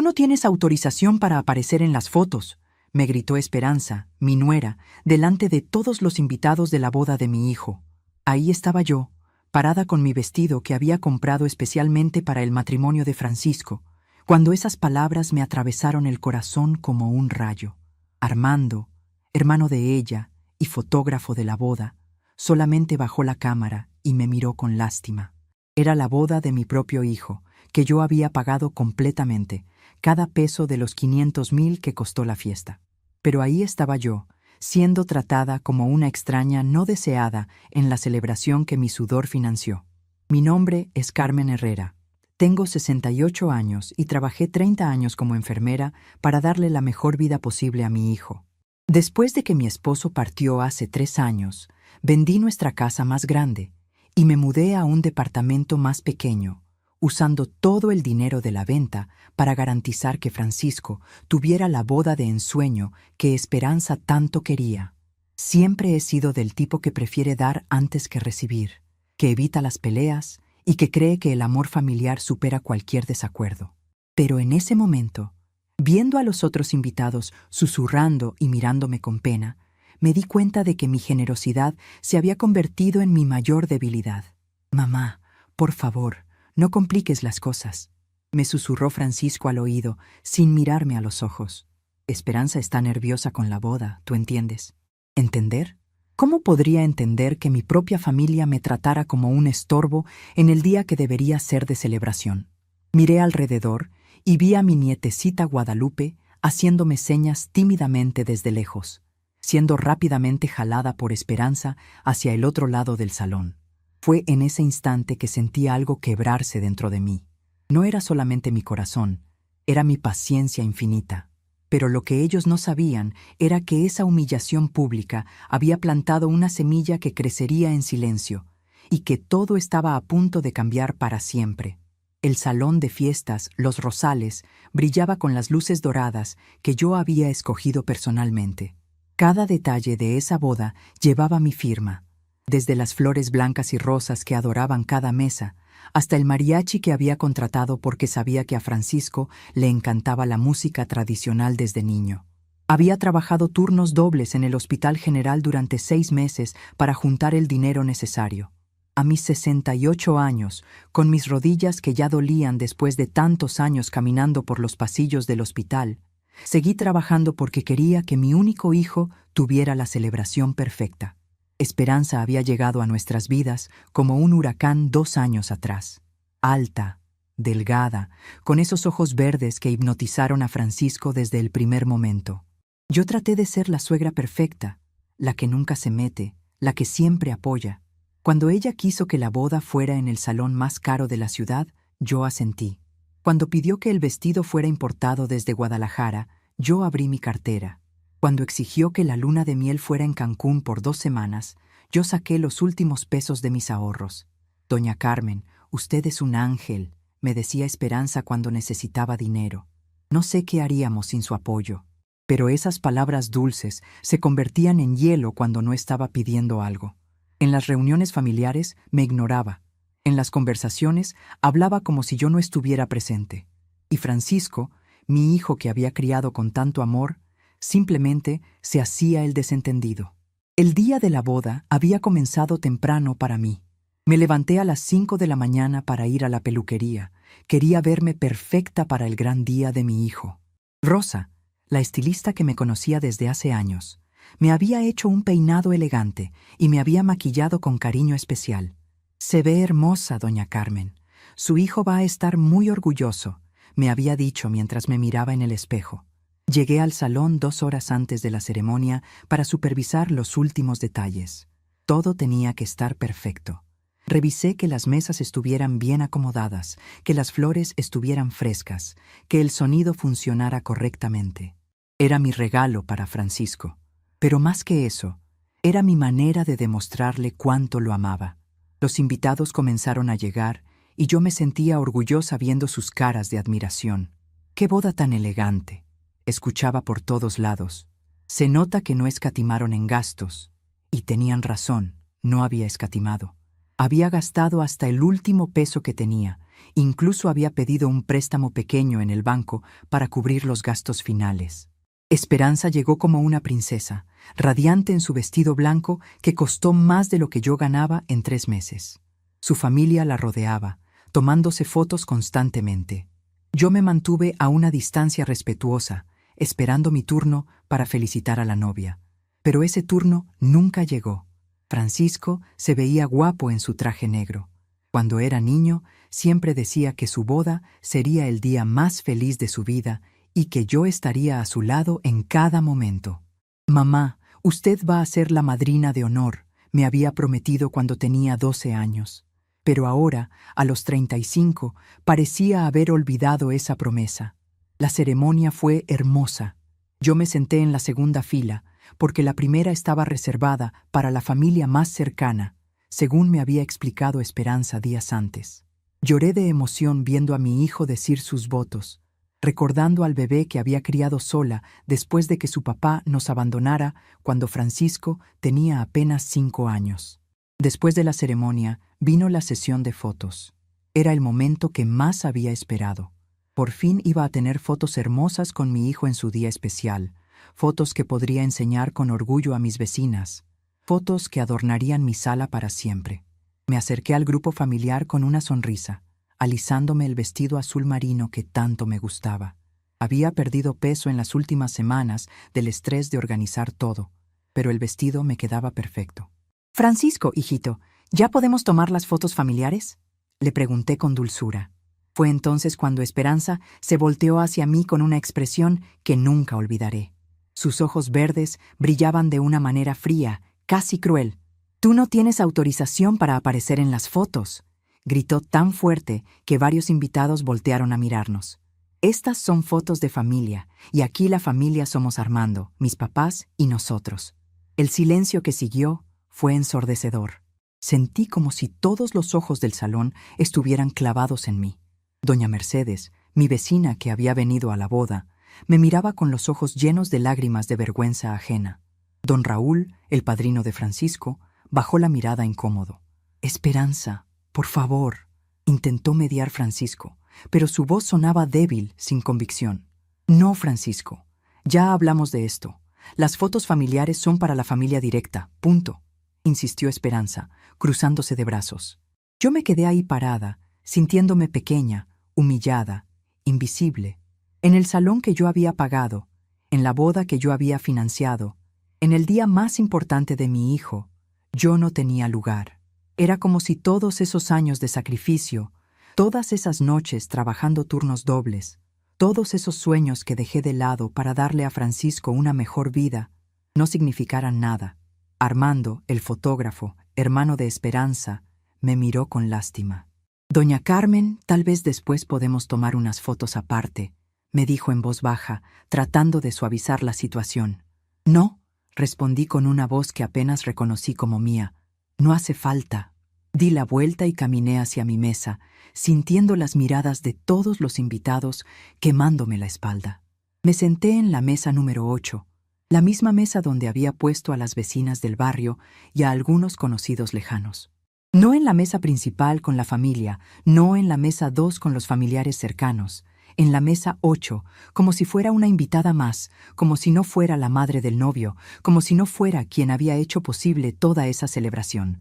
no tienes autorización para aparecer en las fotos», me gritó Esperanza, mi nuera, delante de todos los invitados de la boda de mi hijo. Ahí estaba yo, parada con mi vestido que había comprado especialmente para el matrimonio de Francisco, cuando esas palabras me atravesaron el corazón como un rayo. Armando, hermano de ella y fotógrafo de la boda, solamente bajó la cámara y me miró con lástima. Era la boda de mi propio hijo, que yo había pagado completamente, cada peso de los 500,000 que costó la fiesta. Pero ahí estaba yo, siendo tratada como una extraña no deseada en la celebración que mi sudor financió. Mi nombre es Carmen Herrera. Tengo 68 años y trabajé 30 años como enfermera para darle la mejor vida posible a mi hijo. Después de que mi esposo partió hace 3 años, vendí nuestra casa más grande y me mudé a un departamento más pequeño, usando todo el dinero de la venta para garantizar que Francisco tuviera la boda de ensueño que Esperanza tanto quería. Siempre he sido del tipo que prefiere dar antes que recibir, que evita las peleas y que cree que el amor familiar supera cualquier desacuerdo. Pero en ese momento, viendo a los otros invitados susurrando y mirándome con pena, me di cuenta de que mi generosidad se había convertido en mi mayor debilidad. «Mamá, por favor, no compliques las cosas», me susurró Francisco al oído, sin mirarme a los ojos. «Esperanza está nerviosa con la boda, ¿tú entiendes?» ¿Entender? ¿Cómo podría entender que mi propia familia me tratara como un estorbo en el día que debería ser de celebración? Miré alrededor y vi a mi nietecita Guadalupe haciéndome señas tímidamente desde lejos, siendo rápidamente jalada por Esperanza hacia el otro lado del salón. Fue en ese instante que sentí algo quebrarse dentro de mí. No era solamente mi corazón, era mi paciencia infinita. Pero lo que ellos no sabían era que esa humillación pública había plantado una semilla que crecería en silencio, y que todo estaba a punto de cambiar para siempre. El salón de fiestas, Los Rosales, brillaba con las luces doradas que yo había escogido personalmente. Cada detalle de esa boda llevaba mi firma, desde las flores blancas y rosas que adoraban cada mesa, hasta el mariachi que había contratado porque sabía que a Francisco le encantaba la música tradicional desde niño. Había trabajado turnos dobles en el Hospital General durante 6 meses para juntar el dinero necesario. A mis 68 años, con mis rodillas que ya dolían después de tantos años caminando por los pasillos del hospital, seguí trabajando porque quería que mi único hijo tuviera la celebración perfecta. Esperanza había llegado a nuestras vidas como un huracán 2 años atrás. Alta, delgada, con esos ojos verdes que hipnotizaron a Francisco desde el primer momento. Yo traté de ser la suegra perfecta, la que nunca se mete, la que siempre apoya. Cuando ella quiso que la boda fuera en el salón más caro de la ciudad, yo asentí. Cuando pidió que el vestido fuera importado desde Guadalajara, yo abrí mi cartera. Cuando exigió que la luna de miel fuera en Cancún por 2 semanas, yo saqué los últimos pesos de mis ahorros. «Doña Carmen, usted es un ángel», me decía Esperanza cuando necesitaba dinero. No sé qué haríamos sin su apoyo. Pero esas palabras dulces se convertían en hielo cuando no estaba pidiendo algo. En las reuniones familiares me ignoraba. En las conversaciones hablaba como si yo no estuviera presente. Y Francisco, mi hijo que había criado con tanto amor, simplemente se hacía el desentendido. El día de la boda había comenzado temprano para mí. Me levanté a las 5 de la mañana para ir a la peluquería. Quería verme perfecta para el gran día de mi hijo. Rosa, la estilista que me conocía desde hace años, me había hecho un peinado elegante y me había maquillado con cariño especial. «Se ve hermosa, doña Carmen. Su hijo va a estar muy orgulloso», me había dicho mientras me miraba en el espejo. Llegué al salón 2 horas antes de la ceremonia para supervisar los últimos detalles. Todo tenía que estar perfecto. Revisé que las mesas estuvieran bien acomodadas, que las flores estuvieran frescas, que el sonido funcionara correctamente. Era mi regalo para Francisco. Pero más que eso, era mi manera de demostrarle cuánto lo amaba. Los invitados comenzaron a llegar y yo me sentía orgullosa viendo sus caras de admiración. «¡Qué boda tan elegante!», escuchaba por todos lados. «Se nota que no escatimaron en gastos». Y tenían razón, no había escatimado. Había gastado hasta el último peso que tenía, Incluso había pedido un préstamo pequeño en el banco para cubrir los gastos finales. Esperanza llegó como una princesa, radiante en su vestido blanco que costó más de lo que yo ganaba en 3 meses. Su familia la rodeaba, tomándose fotos constantemente. Yo me mantuve a una distancia respetuosa, esperando mi turno para felicitar a la novia. Pero ese turno nunca llegó. Francisco se veía guapo en su traje negro. Cuando era niño, siempre decía que su boda sería el día más feliz de su vida y que yo estaría a su lado en cada momento. «Mamá, usted va a ser la madrina de honor», me había prometido cuando tenía 12 años. Pero ahora, a los 35, parecía haber olvidado esa promesa. La ceremonia fue hermosa. Yo me senté en la segunda fila, porque la primera estaba reservada para la familia más cercana, según me había explicado Esperanza días antes. Lloré de emoción viendo a mi hijo decir sus votos, recordando al bebé que había criado sola después de que su papá nos abandonara cuando Francisco tenía apenas 5 años. Después de la ceremonia, vino la sesión de fotos. Era el momento que más había esperado. Por fin iba a tener fotos hermosas con mi hijo en su día especial, fotos que podría enseñar con orgullo a mis vecinas, fotos que adornarían mi sala para siempre. Me acerqué al grupo familiar con una sonrisa, alisándome el vestido azul marino que tanto me gustaba. Había perdido peso en las últimas semanas del estrés de organizar todo, pero el vestido me quedaba perfecto. «Francisco, hijito, ¿ya podemos tomar las fotos familiares?», le pregunté con dulzura. Fue entonces cuando Esperanza se volteó hacia mí con una expresión que nunca olvidaré. Sus ojos verdes brillaban de una manera fría, casi cruel. «Tú no tienes autorización para aparecer en las fotos», gritó tan fuerte que varios invitados voltearon a mirarnos. «Estas son fotos de familia, y aquí la familia somos Armando, mis papás y nosotros». El silencio que siguió fue ensordecedor. Sentí como si todos los ojos del salón estuvieran clavados en mí. Doña Mercedes, mi vecina que había venido a la boda, me miraba con los ojos llenos de lágrimas de vergüenza ajena. Don Raúl, el padrino de Francisco, bajó la mirada incómodo. «Esperanza, por favor», intentó mediar Francisco, pero su voz sonaba débil, sin convicción. «No, Francisco, ya hablamos de esto. Las fotos familiares son para la familia directa, punto», insistió Esperanza, cruzándose de brazos. Yo me quedé ahí parada, sintiéndome pequeña, humillada, invisible. En el salón que yo había pagado, en la boda que yo había financiado, en el día más importante de mi hijo, yo no tenía lugar. Era como si todos esos años de sacrificio, todas esas noches trabajando turnos dobles, todos esos sueños que dejé de lado para darle a Francisco una mejor vida, no significaran nada. Armando, el fotógrafo, hermano de Esperanza, me miró con lástima. «Doña Carmen, tal vez después podemos tomar unas fotos aparte», me dijo en voz baja, tratando de suavizar la situación. «No», respondí con una voz que apenas reconocí como mía. «No hace falta». Di la vuelta y caminé hacia mi mesa, sintiendo las miradas de todos los invitados quemándome la espalda. Me senté en la mesa número 8, la misma mesa donde había puesto a las vecinas del barrio y a algunos conocidos lejanos. No en la mesa principal con la familia, no en la mesa 2 con los familiares cercanos, en la mesa 8, como si fuera una invitada más, como si no fuera la madre del novio, como si no fuera quien había hecho posible toda esa celebración.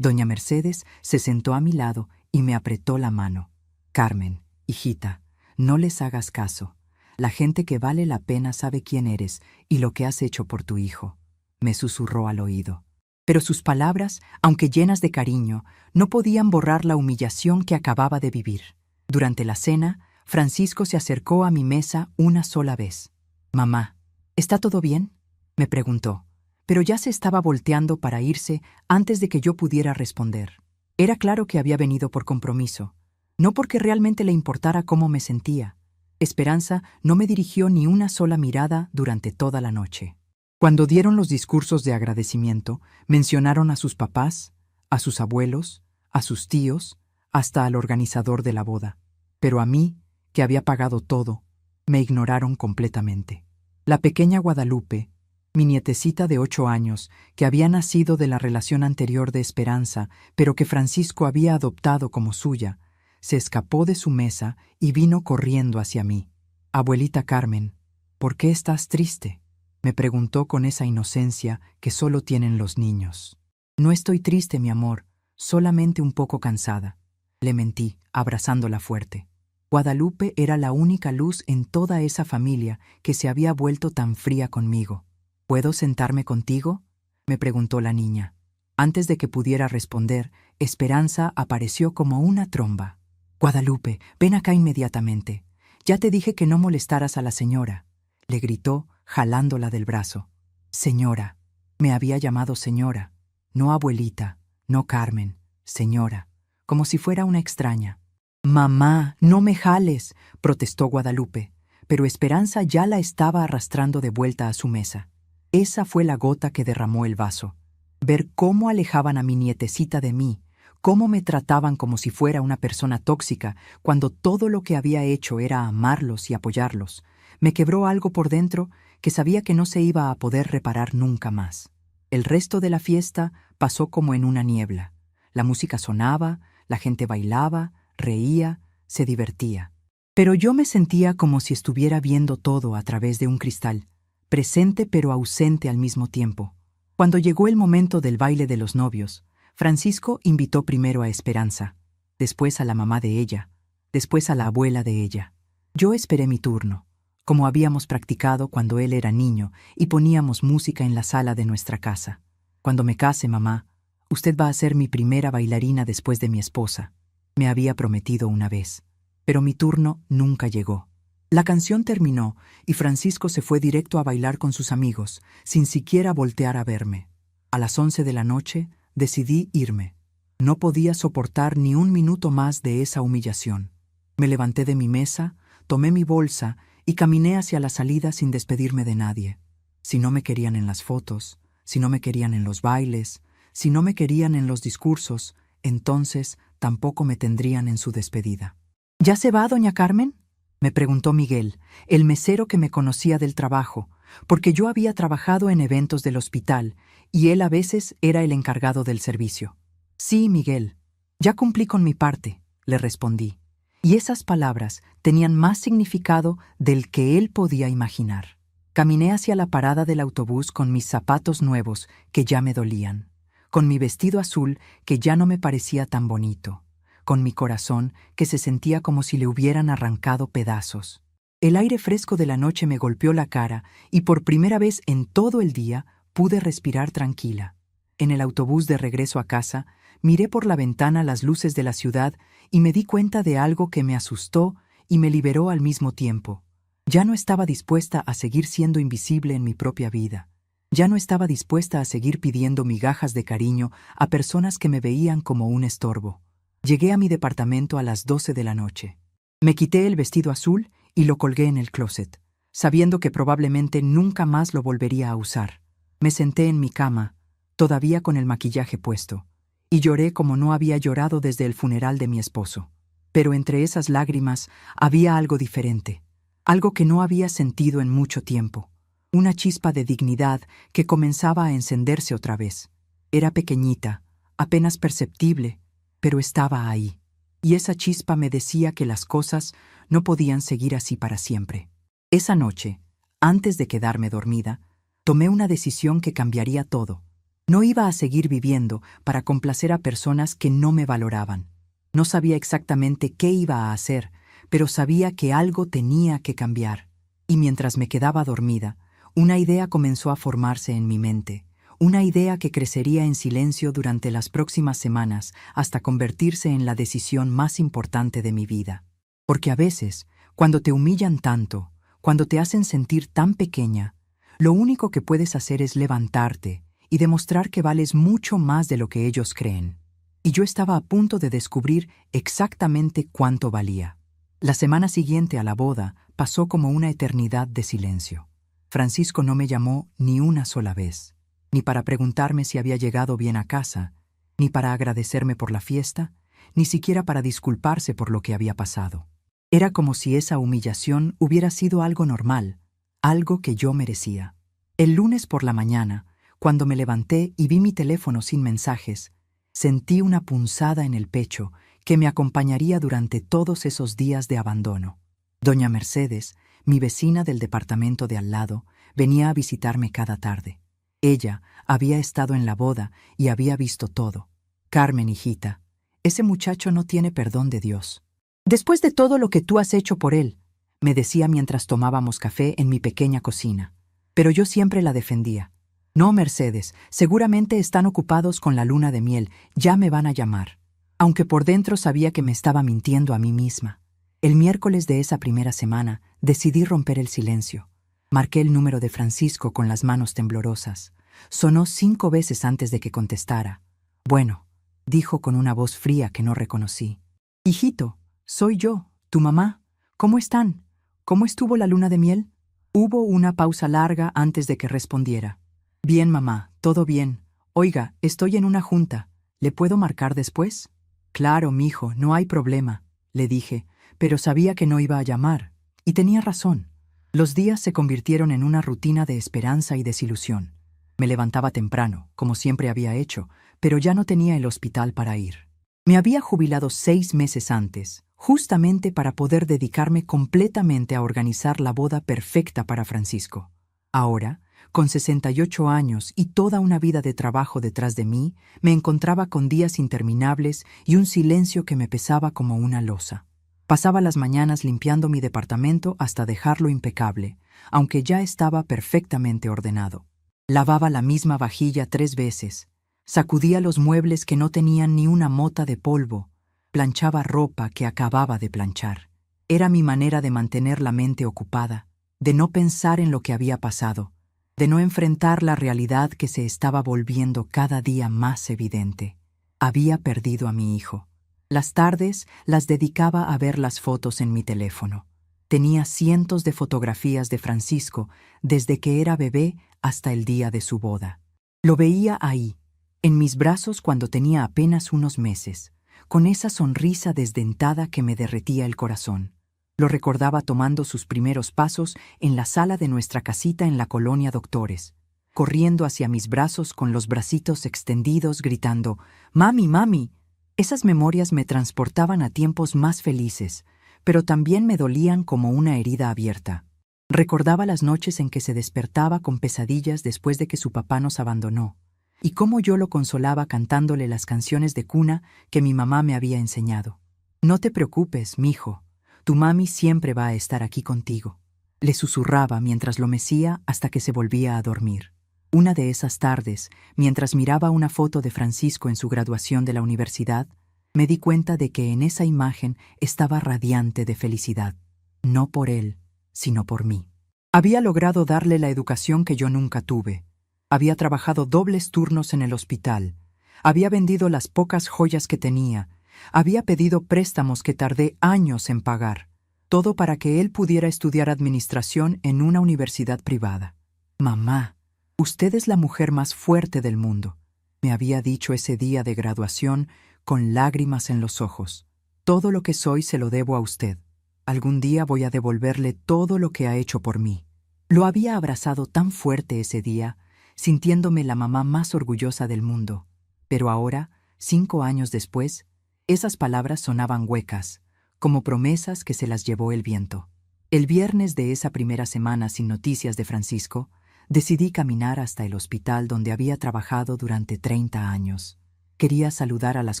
Doña Mercedes se sentó a mi lado y me apretó la mano. «Carmen, hijita, no les hagas caso. La gente que vale la pena sabe quién eres y lo que has hecho por tu hijo», me susurró al oído. Pero sus palabras, aunque llenas de cariño, no podían borrar la humillación que acababa de vivir. Durante la cena, Francisco se acercó a mi mesa una sola vez. «Mamá, ¿está todo bien?», me preguntó, pero ya se estaba volteando para irse antes de que yo pudiera responder. Era claro que había venido por compromiso, no porque realmente le importara cómo me sentía. Esperanza no me dirigió ni una sola mirada durante toda la noche. Cuando dieron los discursos de agradecimiento, mencionaron a sus papás, a sus abuelos, a sus tíos, hasta al organizador de la boda. Pero a mí, que había pagado todo, me ignoraron completamente. La pequeña Guadalupe, mi nietecita de 8 años, que había nacido de la relación anterior de Esperanza, pero que Francisco había adoptado como suya, se escapó de su mesa y vino corriendo hacia mí. «Abuelita Carmen, ¿por qué estás triste?», me preguntó con esa inocencia que solo tienen los niños. «No estoy triste, mi amor, solamente un poco cansada», le mentí, abrazándola fuerte. Guadalupe era la única luz en toda esa familia que se había vuelto tan fría conmigo. «¿Puedo sentarme contigo?», me preguntó la niña. Antes de que pudiera responder, Esperanza apareció como una tromba. «Guadalupe, ven acá inmediatamente. Ya te dije que no molestaras a la señora», le gritó, jalándola del brazo. «Señora», me había llamado señora, no abuelita, no Carmen, señora, como si fuera una extraña. «Mamá, no me jales», protestó Guadalupe, pero Esperanza ya la estaba arrastrando de vuelta a su mesa. Esa fue la gota que derramó el vaso. Ver cómo alejaban a mi nietecita de mí, cómo me trataban como si fuera una persona tóxica, cuando todo lo que había hecho era amarlos y apoyarlos, me quebró algo por dentro que sabía que no se iba a poder reparar nunca más. El resto de la fiesta pasó como en una niebla. La música sonaba, la gente bailaba, reía, se divertía. Pero yo me sentía como si estuviera viendo todo a través de un cristal, presente pero ausente al mismo tiempo. Cuando llegó el momento del baile de los novios, Francisco invitó primero a Esperanza, después a la mamá de ella, después a la abuela de ella. Yo esperé mi turno, como habíamos practicado cuando él era niño y poníamos música en la sala de nuestra casa. «Cuando me case, mamá, usted va a ser mi primera bailarina después de mi esposa», me había prometido una vez. Pero mi turno nunca llegó. La canción terminó y Francisco se fue directo a bailar con sus amigos, sin siquiera voltear a verme. A las 11 de la noche decidí irme. No podía soportar ni un minuto más de esa humillación. Me levanté de mi mesa, tomé mi bolsa y caminé hacia la salida sin despedirme de nadie. Si no me querían en las fotos, si no me querían en los bailes, si no me querían en los discursos, entonces tampoco me tendrían en su despedida. «¿Ya se va, doña Carmen?», me preguntó Miguel, el mesero que me conocía del trabajo, porque yo había trabajado en eventos del hospital y él a veces era el encargado del servicio. «Sí, Miguel, ya cumplí con mi parte», le respondí, y esas palabras tenían más significado del que él podía imaginar. Caminé hacia la parada del autobús con mis zapatos nuevos que ya me dolían, con mi vestido azul que ya no me parecía tan bonito, con mi corazón que se sentía como si le hubieran arrancado pedazos. El aire fresco de la noche me golpeó la cara y por primera vez en todo el día pude respirar tranquila. En el autobús de regreso a casa, miré por la ventana las luces de la ciudad y me di cuenta de algo que me asustó y me liberó al mismo tiempo. Ya no estaba dispuesta a seguir siendo invisible en mi propia vida. Ya no estaba dispuesta a seguir pidiendo migajas de cariño a personas que me veían como un estorbo. Llegué a mi departamento a las 12 de la noche. Me quité el vestido azul y lo colgué en el closet, sabiendo que probablemente nunca más lo volvería a usar. Me senté en mi cama, todavía con el maquillaje puesto, y lloré como no había llorado desde el funeral de mi esposo. Pero entre esas lágrimas había algo diferente, algo que no había sentido en mucho tiempo, una chispa de dignidad que comenzaba a encenderse otra vez. Era pequeñita, apenas perceptible, pero estaba ahí, y esa chispa me decía que las cosas no podían seguir así para siempre. Esa noche, antes de quedarme dormida, tomé una decisión que cambiaría todo. No iba a seguir viviendo para complacer a personas que no me valoraban. No sabía exactamente qué iba a hacer, pero sabía que algo tenía que cambiar. Y mientras me quedaba dormida, una idea comenzó a formarse en mi mente. Una idea que crecería en silencio durante las próximas semanas hasta convertirse en la decisión más importante de mi vida. Porque a veces, cuando te humillan tanto, cuando te hacen sentir tan pequeña, lo único que puedes hacer es levantarte y demostrar que vales mucho más de lo que ellos creen. Y yo estaba a punto de descubrir exactamente cuánto valía. La semana siguiente a la boda pasó como una eternidad de silencio. Francisco no me llamó ni una sola vez, ni para preguntarme si había llegado bien a casa, ni para agradecerme por la fiesta, ni siquiera para disculparse por lo que había pasado. Era como si esa humillación hubiera sido algo normal, algo que yo merecía. El lunes por la mañana, cuando me levanté y vi mi teléfono sin mensajes, sentí una punzada en el pecho que me acompañaría durante todos esos días de abandono. Doña Mercedes, mi vecina del departamento de al lado, venía a visitarme cada tarde. Ella había estado en la boda y había visto todo. Carmen, hijita, ese muchacho no tiene perdón de Dios. Después de todo lo que tú has hecho por él, me decía mientras tomábamos café en mi pequeña cocina. Pero yo siempre la defendía. No, Mercedes, seguramente están ocupados con la luna de miel, ya me van a llamar. Aunque por dentro sabía que me estaba mintiendo a mí misma. El miércoles de esa primera semana decidí romper el silencio. Marqué el número de Francisco con las manos temblorosas. Sonó 5 veces antes de que contestara. Bueno, dijo con una voz fría que no reconocí. Hijito, soy yo, tu mamá. ¿Cómo están? ¿Cómo estuvo la luna de miel? Hubo una pausa larga antes de que respondiera. Bien, mamá, todo bien. Oiga, estoy en una junta. ¿Le puedo marcar después? Claro, mijo, no hay problema, le dije, pero sabía que no iba a llamar. Y tenía razón. Los días se convirtieron en una rutina de esperanza y desilusión. Me levantaba temprano, como siempre había hecho, pero ya no tenía el hospital para ir. Me había jubilado 6 meses antes, justamente para poder dedicarme completamente a organizar la boda perfecta para Francisco. Ahora, con 68 años y toda una vida de trabajo detrás de mí, me encontraba con días interminables y un silencio que me pesaba como una losa. Pasaba las mañanas limpiando mi departamento hasta dejarlo impecable, aunque ya estaba perfectamente ordenado. Lavaba la misma vajilla 3 veces, sacudía los muebles que no tenían ni una mota de polvo, planchaba ropa que acababa de planchar. Era mi manera de mantener la mente ocupada, de no pensar en lo que había pasado, de no enfrentar la realidad que se estaba volviendo cada día más evidente. Había perdido a mi hijo. Las tardes las dedicaba a ver las fotos en mi teléfono. Tenía cientos de fotografías de Francisco desde que era bebé hasta el día de su boda. Lo veía ahí, en mis brazos cuando tenía apenas unos meses, con esa sonrisa desdentada que me derretía el corazón. Lo recordaba tomando sus primeros pasos en la sala de nuestra casita en la colonia Doctores, corriendo hacia mis brazos con los bracitos extendidos, gritando, «¡Mami, mami!». Esas memorias me transportaban a tiempos más felices, pero también me dolían como una herida abierta. Recordaba las noches en que se despertaba con pesadillas después de que su papá nos abandonó, y cómo yo lo consolaba cantándole las canciones de cuna que mi mamá me había enseñado. «No te preocupes, mijo. Tu mami siempre va a estar aquí contigo», le susurraba mientras lo mecía hasta que se volvía a dormir. Una de esas tardes, mientras miraba una foto de Francisco en su graduación de la universidad, me di cuenta de que en esa imagen estaba radiante de felicidad, no por él, sino por mí. Había logrado darle la educación que yo nunca tuve. Había trabajado dobles turnos en el hospital. Había vendido las pocas joyas que tenía. Había pedido préstamos que tardé años en pagar. Todo para que él pudiera estudiar administración en una universidad privada. «Mamá, usted es la mujer más fuerte del mundo», me había dicho ese día de graduación con lágrimas en los ojos. «Todo lo que soy se lo debo a usted. Algún día voy a devolverle todo lo que ha hecho por mí». Lo había abrazado tan fuerte ese día, sintiéndome la mamá más orgullosa del mundo. Pero ahora, 5 años después, esas palabras sonaban huecas, como promesas que se las llevó el viento. El viernes de esa primera semana sin noticias de Francisco, decidí caminar hasta el hospital donde había trabajado durante 30 años. Quería saludar a las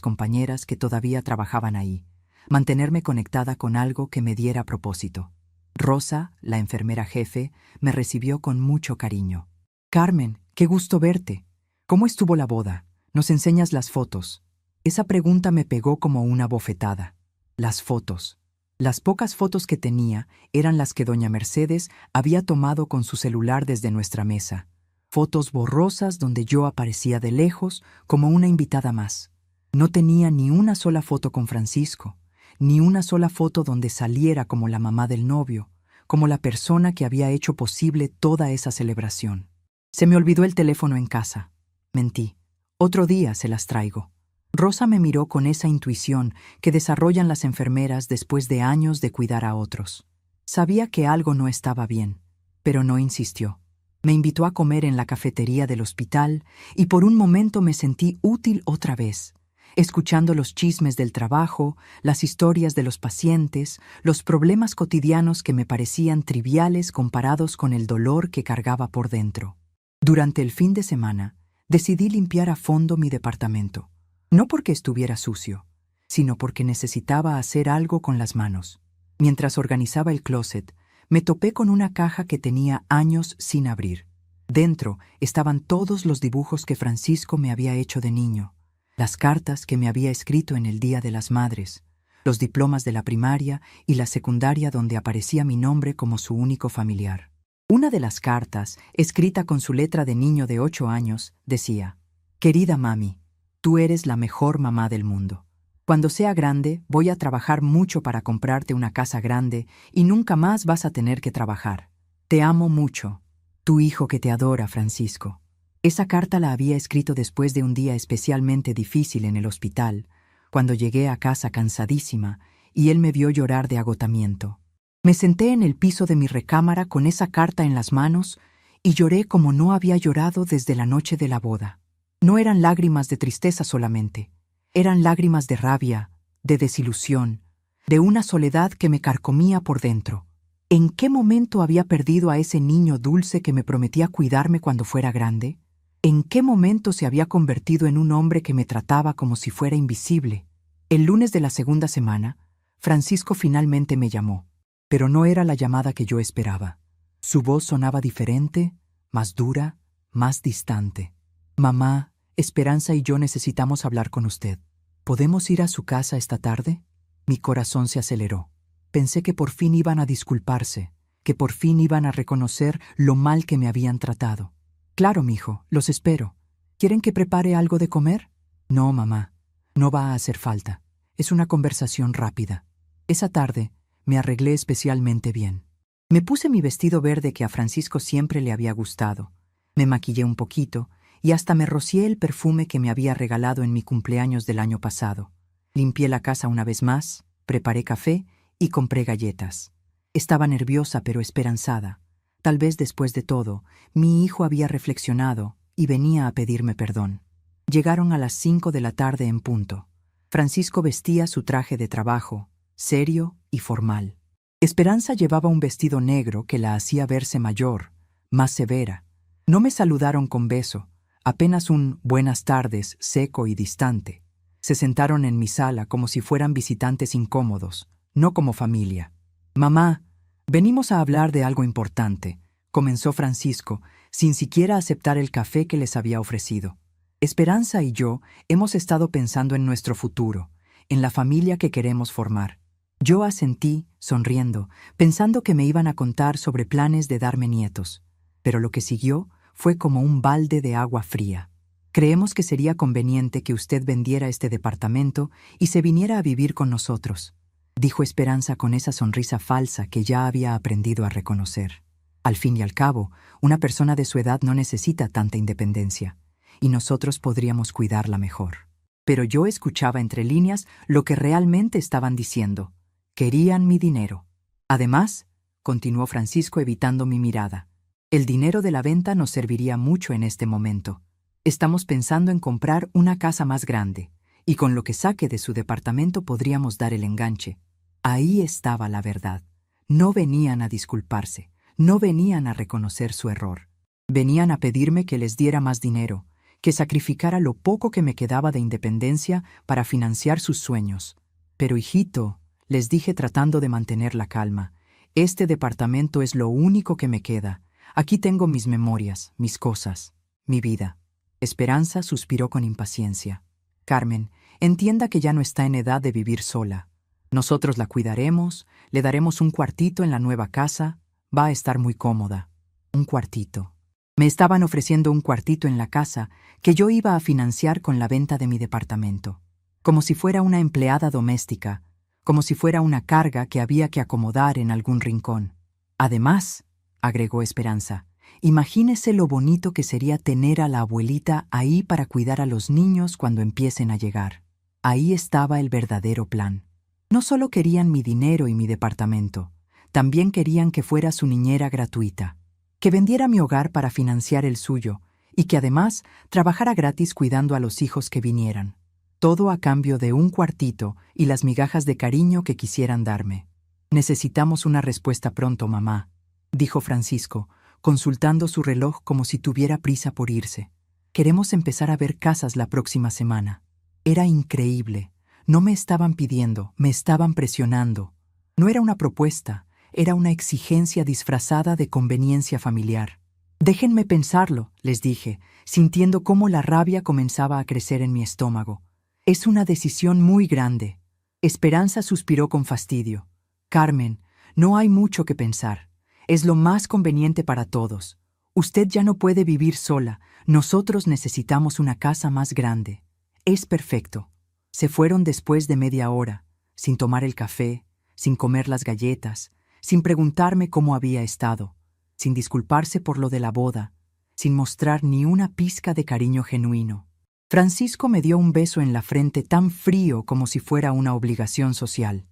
compañeras que todavía trabajaban ahí, mantenerme conectada con algo que me diera propósito. Rosa, la enfermera jefe, me recibió con mucho cariño. «Carmen, qué gusto verte. ¿Cómo estuvo la boda? ¿Nos enseñas las fotos?». Esa pregunta me pegó como una bofetada. Las fotos. Las pocas fotos que tenía eran las que doña Mercedes había tomado con su celular desde nuestra mesa. Fotos borrosas donde yo aparecía de lejos como una invitada más. No tenía ni una sola foto con Francisco, ni una sola foto donde saliera como la mamá del novio, como la persona que había hecho posible toda esa celebración. Se me olvidó el teléfono en casa. Mentí. Otro día se las traigo. Rosa me miró con esa intuición que desarrollan las enfermeras después de años de cuidar a otros. Sabía que algo no estaba bien, pero no insistió. Me invitó a comer en la cafetería del hospital y por un momento me sentí útil otra vez. escuchando los chismes del trabajo, las historias de los pacientes, los problemas cotidianos que me parecían triviales comparados con el dolor que cargaba por dentro. Durante el fin de semana, decidí limpiar a fondo mi departamento, no porque estuviera sucio, sino porque necesitaba hacer algo con las manos. Mientras organizaba el closet, me topé con una caja que tenía años sin abrir. Dentro estaban todos los dibujos que Francisco me había hecho de niño, las cartas que me había escrito en el Día de las Madres, los diplomas de la primaria y la secundaria donde aparecía mi nombre como su único familiar. Una de las cartas, escrita con su letra de niño de 8 años, decía: «Querida mami, tú eres la mejor mamá del mundo. Cuando sea grande, voy a trabajar mucho para comprarte una casa grande y nunca más vas a tener que trabajar. Te amo mucho. Tu hijo que te adora, Francisco». Esa carta la había escrito después de un día especialmente difícil en el hospital, cuando llegué a casa cansadísima y él me vio llorar de agotamiento. Me senté en el piso de mi recámara con esa carta en las manos y lloré como no había llorado desde la noche de la boda. No eran lágrimas de tristeza solamente, eran lágrimas de rabia, de desilusión, de una soledad que me carcomía por dentro. ¿En qué momento había perdido a ese niño dulce que me prometía cuidarme cuando fuera grande? ¿En qué momento se había convertido en un hombre que me trataba como si fuera invisible? El lunes de la segunda semana, Francisco finalmente me llamó, pero no era la llamada que yo esperaba. Su voz sonaba diferente, más dura, más distante. «Mamá, Esperanza y yo necesitamos hablar con usted. ¿Podemos ir a su casa esta tarde?» Mi corazón se aceleró. Pensé que por fin iban a disculparse, que por fin iban a reconocer lo mal que me habían tratado. «Claro, mijo, los espero. ¿Quieren que prepare algo de comer?» «No, mamá, no va a hacer falta. Es una conversación rápida». Esa tarde me arreglé especialmente bien. Me puse mi vestido verde que a Francisco siempre le había gustado. Me maquillé un poquito y hasta me rocié el perfume que me había regalado en mi cumpleaños del año pasado. Limpié la casa una vez más, preparé café y compré galletas. Estaba nerviosa pero esperanzada. Tal vez después de todo, mi hijo había reflexionado y venía a pedirme perdón. Llegaron a las 5 de la tarde en punto. Francisco vestía su traje de trabajo, serio y formal. Esperanza llevaba un vestido negro que la hacía verse mayor, más severa. No me saludaron con beso, apenas un «buenas tardes» seco y distante. Se sentaron en mi sala como si fueran visitantes incómodos, no como familia. «Mamá, venimos a hablar de algo importante», comenzó Francisco, sin siquiera aceptar el café que les había ofrecido. «Esperanza y yo hemos estado pensando en nuestro futuro, en la familia que queremos formar». Yo asentí, sonriendo, pensando que me iban a contar sobre planes de darme nietos. Pero lo que siguió fue como un balde de agua fría. «Creemos que sería conveniente que usted vendiera este departamento y se viniera a vivir con nosotros», dijo Esperanza con esa sonrisa falsa que ya había aprendido a reconocer. Al fin y al cabo, una persona de su edad no necesita tanta independencia, y nosotros podríamos cuidarla mejor. Pero yo escuchaba entre líneas lo que realmente estaban diciendo. Querían mi dinero. Además, continuó Francisco evitando mi mirada, el dinero de la venta nos serviría mucho en este momento. Estamos pensando en comprar una casa más grande, y con lo que saque de su departamento podríamos dar el enganche. Ahí estaba la verdad. No venían a disculparse, no venían a reconocer su error. Venían a pedirme que les diera más dinero, que sacrificara lo poco que me quedaba de independencia para financiar sus sueños. «Pero hijito», les dije tratando de mantener la calma, «este departamento es lo único que me queda. Aquí tengo mis memorias, mis cosas, mi vida». Esperanza suspiró con impaciencia. «Carmen, entienda que ya no está en edad de vivir sola. Nosotros la cuidaremos, le daremos un cuartito en la nueva casa, va a estar muy cómoda». Un cuartito. Me estaban ofreciendo un cuartito en la casa que yo iba a financiar con la venta de mi departamento. Como si fuera una empleada doméstica, como si fuera una carga que había que acomodar en algún rincón. «Además», agregó Esperanza, «imagínese lo bonito que sería tener a la abuelita ahí para cuidar a los niños cuando empiecen a llegar». Ahí estaba el verdadero plan. No solo querían mi dinero y mi departamento, también querían que fuera su niñera gratuita, que vendiera mi hogar para financiar el suyo y que además trabajara gratis cuidando a los hijos que vinieran. Todo a cambio de un cuartito y las migajas de cariño que quisieran darme. Necesitamos una respuesta pronto, mamá, dijo Francisco, consultando su reloj como si tuviera prisa por irse. Queremos empezar a ver casas la próxima semana. Era increíble. No me estaban pidiendo, me estaban presionando. No era una propuesta, era una exigencia disfrazada de conveniencia familiar. Déjenme pensarlo, les dije, sintiendo cómo la rabia comenzaba a crecer en mi estómago. Es una decisión muy grande. Esperanza suspiró con fastidio. Carmen, no hay mucho que pensar. Es lo más conveniente para todos. Usted ya no puede vivir sola. Nosotros necesitamos una casa más grande. Es perfecto. Se fueron después de media hora, sin tomar el café, sin comer las galletas, sin preguntarme cómo había estado, sin disculparse por lo de la boda, sin mostrar ni una pizca de cariño genuino. Francisco me dio un beso en la frente tan frío como si fuera una obligación social.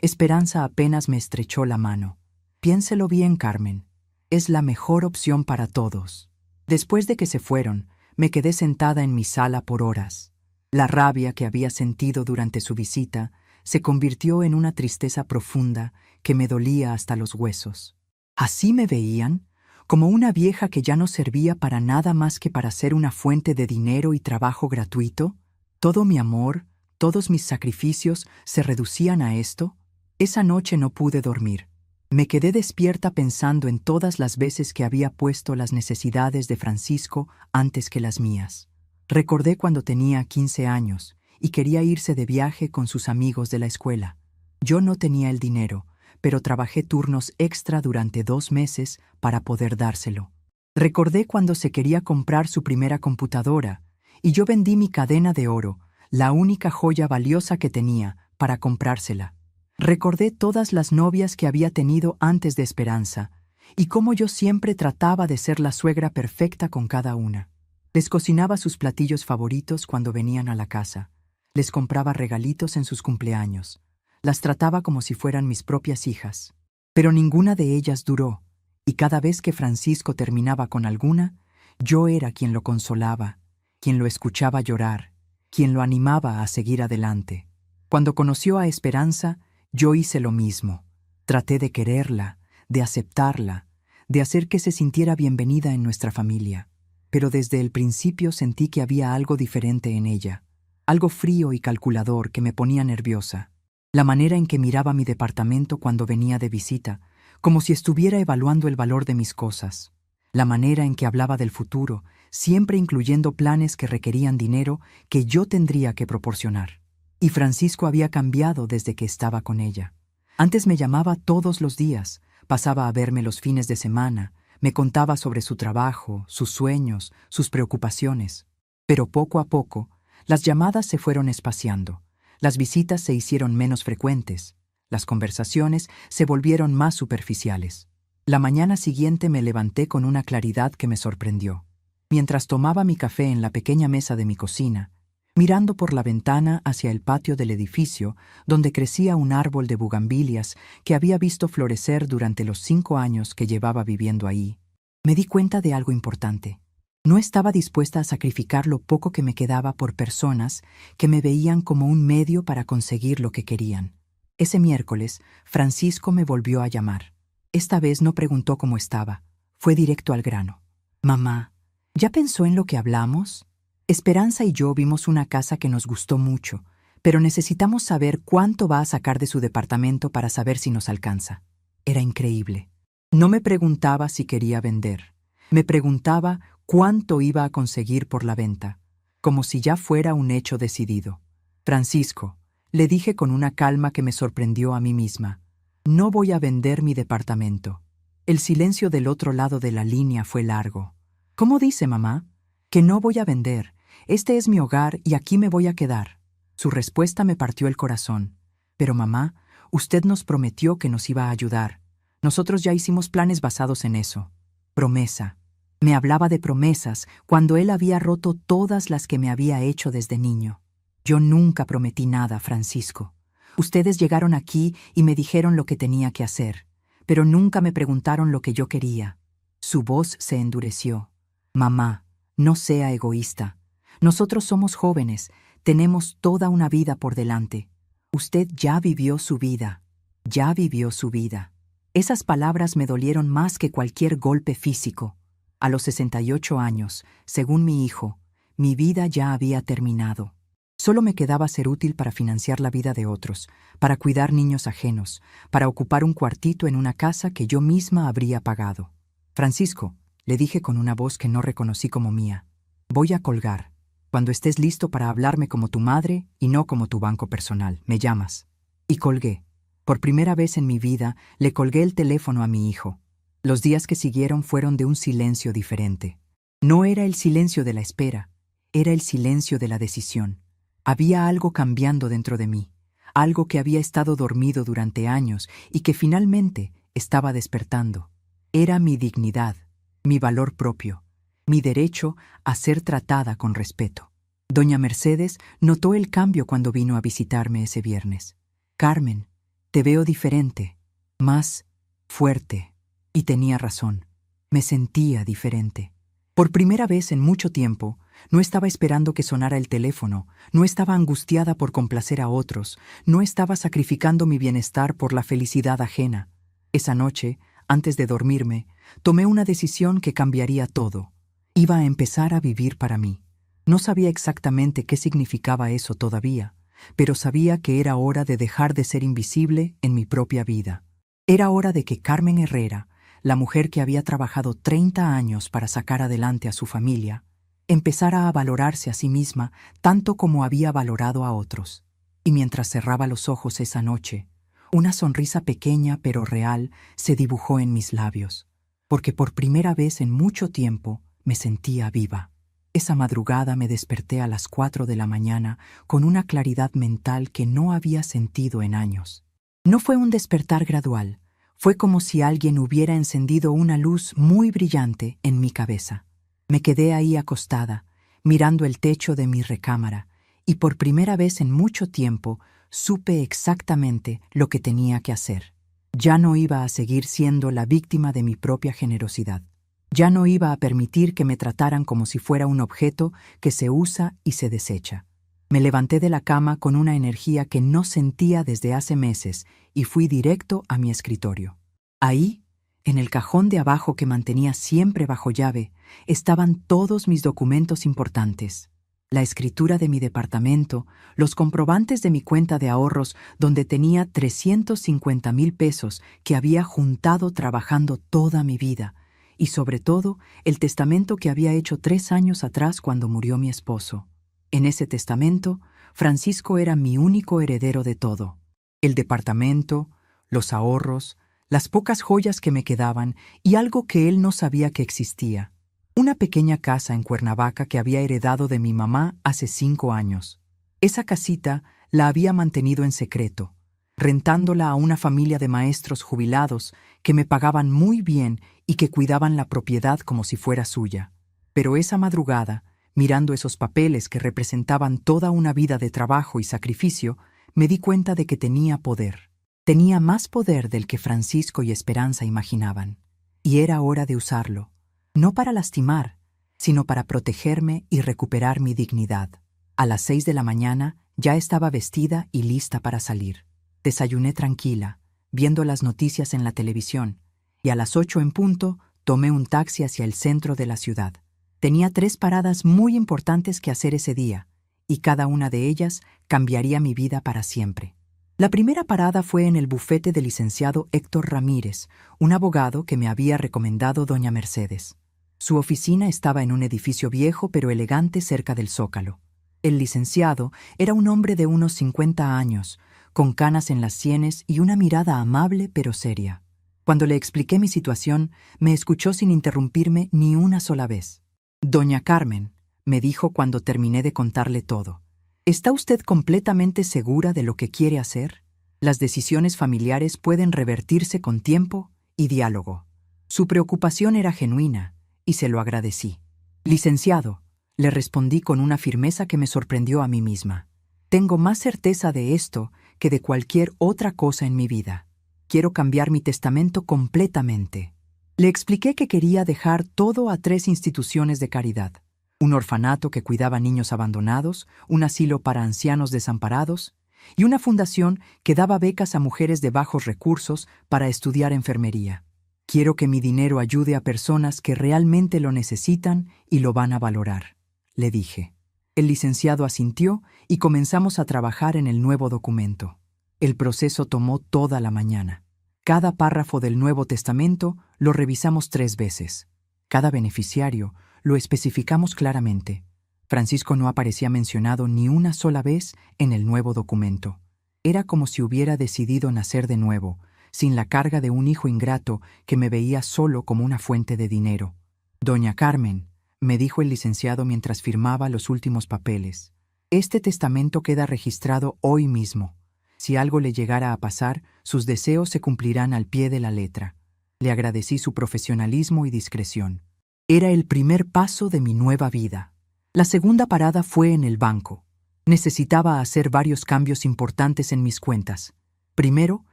Esperanza apenas me estrechó la mano. Piénselo bien, Carmen. Es la mejor opción para todos. Después de que se fueron, me quedé sentada en mi sala por horas. La rabia que había sentido durante su visita se convirtió en una tristeza profunda que me dolía hasta los huesos. ¿Así me veían? ¿Como una vieja que ya no servía para nada más que para ser una fuente de dinero y trabajo gratuito? ¿Todo mi amor, todos mis sacrificios se reducían a esto? Esa noche no pude dormir. Me quedé despierta pensando en todas las veces que había puesto las necesidades de Francisco antes que las mías. Recordé cuando tenía 15 años y quería irse de viaje con sus amigos de la escuela. Yo no tenía el dinero, pero trabajé turnos extra durante 2 meses para poder dárselo. Recordé cuando se quería comprar su primera computadora y yo vendí mi cadena de oro, la única joya valiosa que tenía, para comprársela. Recordé todas las novias que había tenido antes de Esperanza y cómo yo siempre trataba de ser la suegra perfecta con cada una. Les cocinaba sus platillos favoritos cuando venían a la casa. Les compraba regalitos en sus cumpleaños. Las trataba como si fueran mis propias hijas. Pero ninguna de ellas duró, y cada vez que Francisco terminaba con alguna, yo era quien lo consolaba, quien lo escuchaba llorar, quien lo animaba a seguir adelante. Cuando conoció a Esperanza, yo hice lo mismo. Traté de quererla, de aceptarla, de hacer que se sintiera bienvenida en nuestra familia. Pero desde el principio sentí que había algo diferente en ella, algo frío y calculador que me ponía nerviosa. La manera en que miraba mi departamento cuando venía de visita, como si estuviera evaluando el valor de mis cosas. La manera en que hablaba del futuro, siempre incluyendo planes que requerían dinero que yo tendría que proporcionar. Y Francisco había cambiado desde que estaba con ella. Antes me llamaba todos los días, pasaba a verme los fines de semana, me contaba sobre su trabajo, sus sueños, sus preocupaciones. Pero poco a poco, las llamadas se fueron espaciando. Las visitas se hicieron menos frecuentes. Las conversaciones se volvieron más superficiales. La mañana siguiente me levanté con una claridad que me sorprendió. Mientras tomaba mi café en la pequeña mesa de mi cocina, mirando por la ventana hacia el patio del edificio donde crecía un árbol de bugambilias que había visto florecer durante los 5 años que llevaba viviendo ahí, me di cuenta de algo importante. No estaba dispuesta a sacrificar lo poco que me quedaba por personas que me veían como un medio para conseguir lo que querían. Ese miércoles, Francisco me volvió a llamar. Esta vez no preguntó cómo estaba, fue directo al grano. «Mamá, ¿ya pensó en lo que hablamos? Esperanza y yo vimos una casa que nos gustó mucho, pero necesitamos saber cuánto va a sacar de su departamento para saber si nos alcanza». Era increíble. No me preguntaba si quería vender. Me preguntaba cuánto iba a conseguir por la venta, como si ya fuera un hecho decidido. «Francisco», le dije con una calma que me sorprendió a mí misma, «no voy a vender mi departamento». El silencio del otro lado de la línea fue largo. «¿Cómo dice, mamá? Que no voy a vender. Este es mi hogar y aquí me voy a quedar». Su respuesta me partió el corazón. «Pero mamá, usted nos prometió que nos iba a ayudar. Nosotros ya hicimos planes basados en eso». Promesa. Me hablaba de promesas cuando él había roto todas las que me había hecho desde niño. Yo nunca prometí nada, Francisco. Ustedes llegaron aquí y me dijeron lo que tenía que hacer, pero nunca me preguntaron lo que yo quería. Su voz se endureció. Mamá, no sea egoísta. Nosotros somos jóvenes, Tenemos toda una vida por delante. Usted ya vivió su vida. Ya vivió su vida. Esas palabras me dolieron más que cualquier golpe físico. A los 68 años, según mi hijo, mi vida ya había terminado. Solo me quedaba ser útil para financiar la vida de otros, para cuidar niños ajenos, para ocupar un cuartito en una casa que yo misma habría pagado. Francisco, le dije con una voz que no reconocí como mía, voy a colgar. Cuando estés listo para hablarme como tu madre y no como tu banco personal, me llamas. Y colgué. Por primera vez en mi vida, le colgué el teléfono a mi hijo. Los días que siguieron fueron de un silencio diferente. No era el silencio de la espera, era el silencio de la decisión. Había algo cambiando dentro de mí, algo que había estado dormido durante años y que finalmente estaba despertando. Era mi dignidad, mi valor propio, mi derecho a ser tratada con respeto. Doña Mercedes notó el cambio cuando vino a visitarme ese viernes. Carmen, te veo diferente, más fuerte. Y tenía razón, me sentía diferente. Por primera vez en mucho tiempo, no estaba esperando que sonara el teléfono, no estaba angustiada por complacer a otros, no estaba sacrificando mi bienestar por la felicidad ajena. Esa noche, antes de dormirme, tomé una decisión que cambiaría todo. Iba a empezar a vivir para mí. No sabía exactamente qué significaba eso todavía, pero sabía que era hora de dejar de ser invisible en mi propia vida. Era hora de que Carmen Herrera, la mujer que había trabajado 30 años para sacar adelante a su familia, empezara a valorarse a sí misma tanto como había valorado a otros. Y mientras cerraba los ojos esa noche, una sonrisa pequeña pero real se dibujó en mis labios, porque por primera vez en mucho tiempo me sentía viva. Esa madrugada me desperté a las 4 de la mañana con una claridad mental que no había sentido en años. No fue un despertar gradual, fue como si alguien hubiera encendido una luz muy brillante en mi cabeza. Me quedé ahí acostada, mirando el techo de mi recámara, y por primera vez en mucho tiempo supe exactamente lo que tenía que hacer. Ya no iba a seguir siendo la víctima de mi propia generosidad. Ya no iba a permitir que me trataran como si fuera un objeto que se usa y se desecha. Me levanté de la cama con una energía que no sentía desde hace meses y fui directo a mi escritorio. Ahí, en el cajón de abajo que mantenía siempre bajo llave, estaban todos mis documentos importantes. La escritura de mi departamento, los comprobantes de mi cuenta de ahorros donde tenía 350,000 pesos que había juntado trabajando toda mi vida, y sobre todo el testamento que había hecho 3 años atrás cuando murió mi esposo. En ese testamento, Francisco era mi único heredero de todo. El departamento, los ahorros, las pocas joyas que me quedaban y algo que él no sabía que existía. Una pequeña casa en Cuernavaca que había heredado de mi mamá hace 5 años. Esa casita la había mantenido en secreto, rentándola a una familia de maestros jubilados que me pagaban muy bien y que cuidaban la propiedad como si fuera suya. Pero esa madrugada, mirando esos papeles que representaban toda una vida de trabajo y sacrificio, me di cuenta de que tenía poder. Tenía más poder del que Francisco y Esperanza imaginaban. Y era hora de usarlo, no para lastimar, sino para protegerme y recuperar mi dignidad. A las 6 de la mañana ya estaba vestida y lista para salir. Desayuné tranquila, viendo las noticias en la televisión, y a las 8 en punto tomé un taxi hacia el centro de la ciudad. Tenía 3 paradas muy importantes que hacer ese día, y cada una de ellas cambiaría mi vida para siempre. La primera parada fue en el bufete del licenciado Héctor Ramírez, un abogado que me había recomendado doña Mercedes. Su oficina estaba en un edificio viejo pero elegante cerca del Zócalo. El licenciado era un hombre de unos 50 años, con canas en las sienes y una mirada amable pero seria. Cuando le expliqué mi situación, me escuchó sin interrumpirme ni una sola vez. «Doña Carmen», me dijo cuando terminé de contarle todo, ¿está usted completamente segura de lo que quiere hacer? Las decisiones familiares pueden revertirse con tiempo y diálogo. Su preocupación era genuina, y se lo agradecí. «Licenciado», le respondí con una firmeza que me sorprendió a mí misma. «Tengo más certeza de esto que de cualquier otra cosa en mi vida. Quiero cambiar mi testamento completamente». Le expliqué que quería dejar todo a 3 instituciones de caridad. un orfanato que cuidaba niños abandonados, un asilo para ancianos desamparados y una fundación que daba becas a mujeres de bajos recursos para estudiar enfermería. Quiero que mi dinero ayude a personas que realmente lo necesitan y lo van a valorar, le dije. El licenciado asintió y comenzamos a trabajar en el nuevo documento. El proceso tomó toda la mañana. Cada párrafo del Nuevo Testamento lo revisamos 3 veces. Cada beneficiario lo especificamos claramente. Francisco no aparecía mencionado ni una sola vez en el nuevo documento. Era como si hubiera decidido nacer de nuevo, sin la carga de un hijo ingrato que me veía solo como una fuente de dinero. «Doña Carmen», me dijo el licenciado mientras firmaba los últimos papeles, «este testamento queda registrado hoy mismo. Si algo le llegara a pasar, sus deseos se cumplirán al pie de la letra». Le agradecí su profesionalismo y discreción. Era el primer paso de mi nueva vida. La segunda parada fue en el banco. Necesitaba hacer varios cambios importantes en mis cuentas. Primero,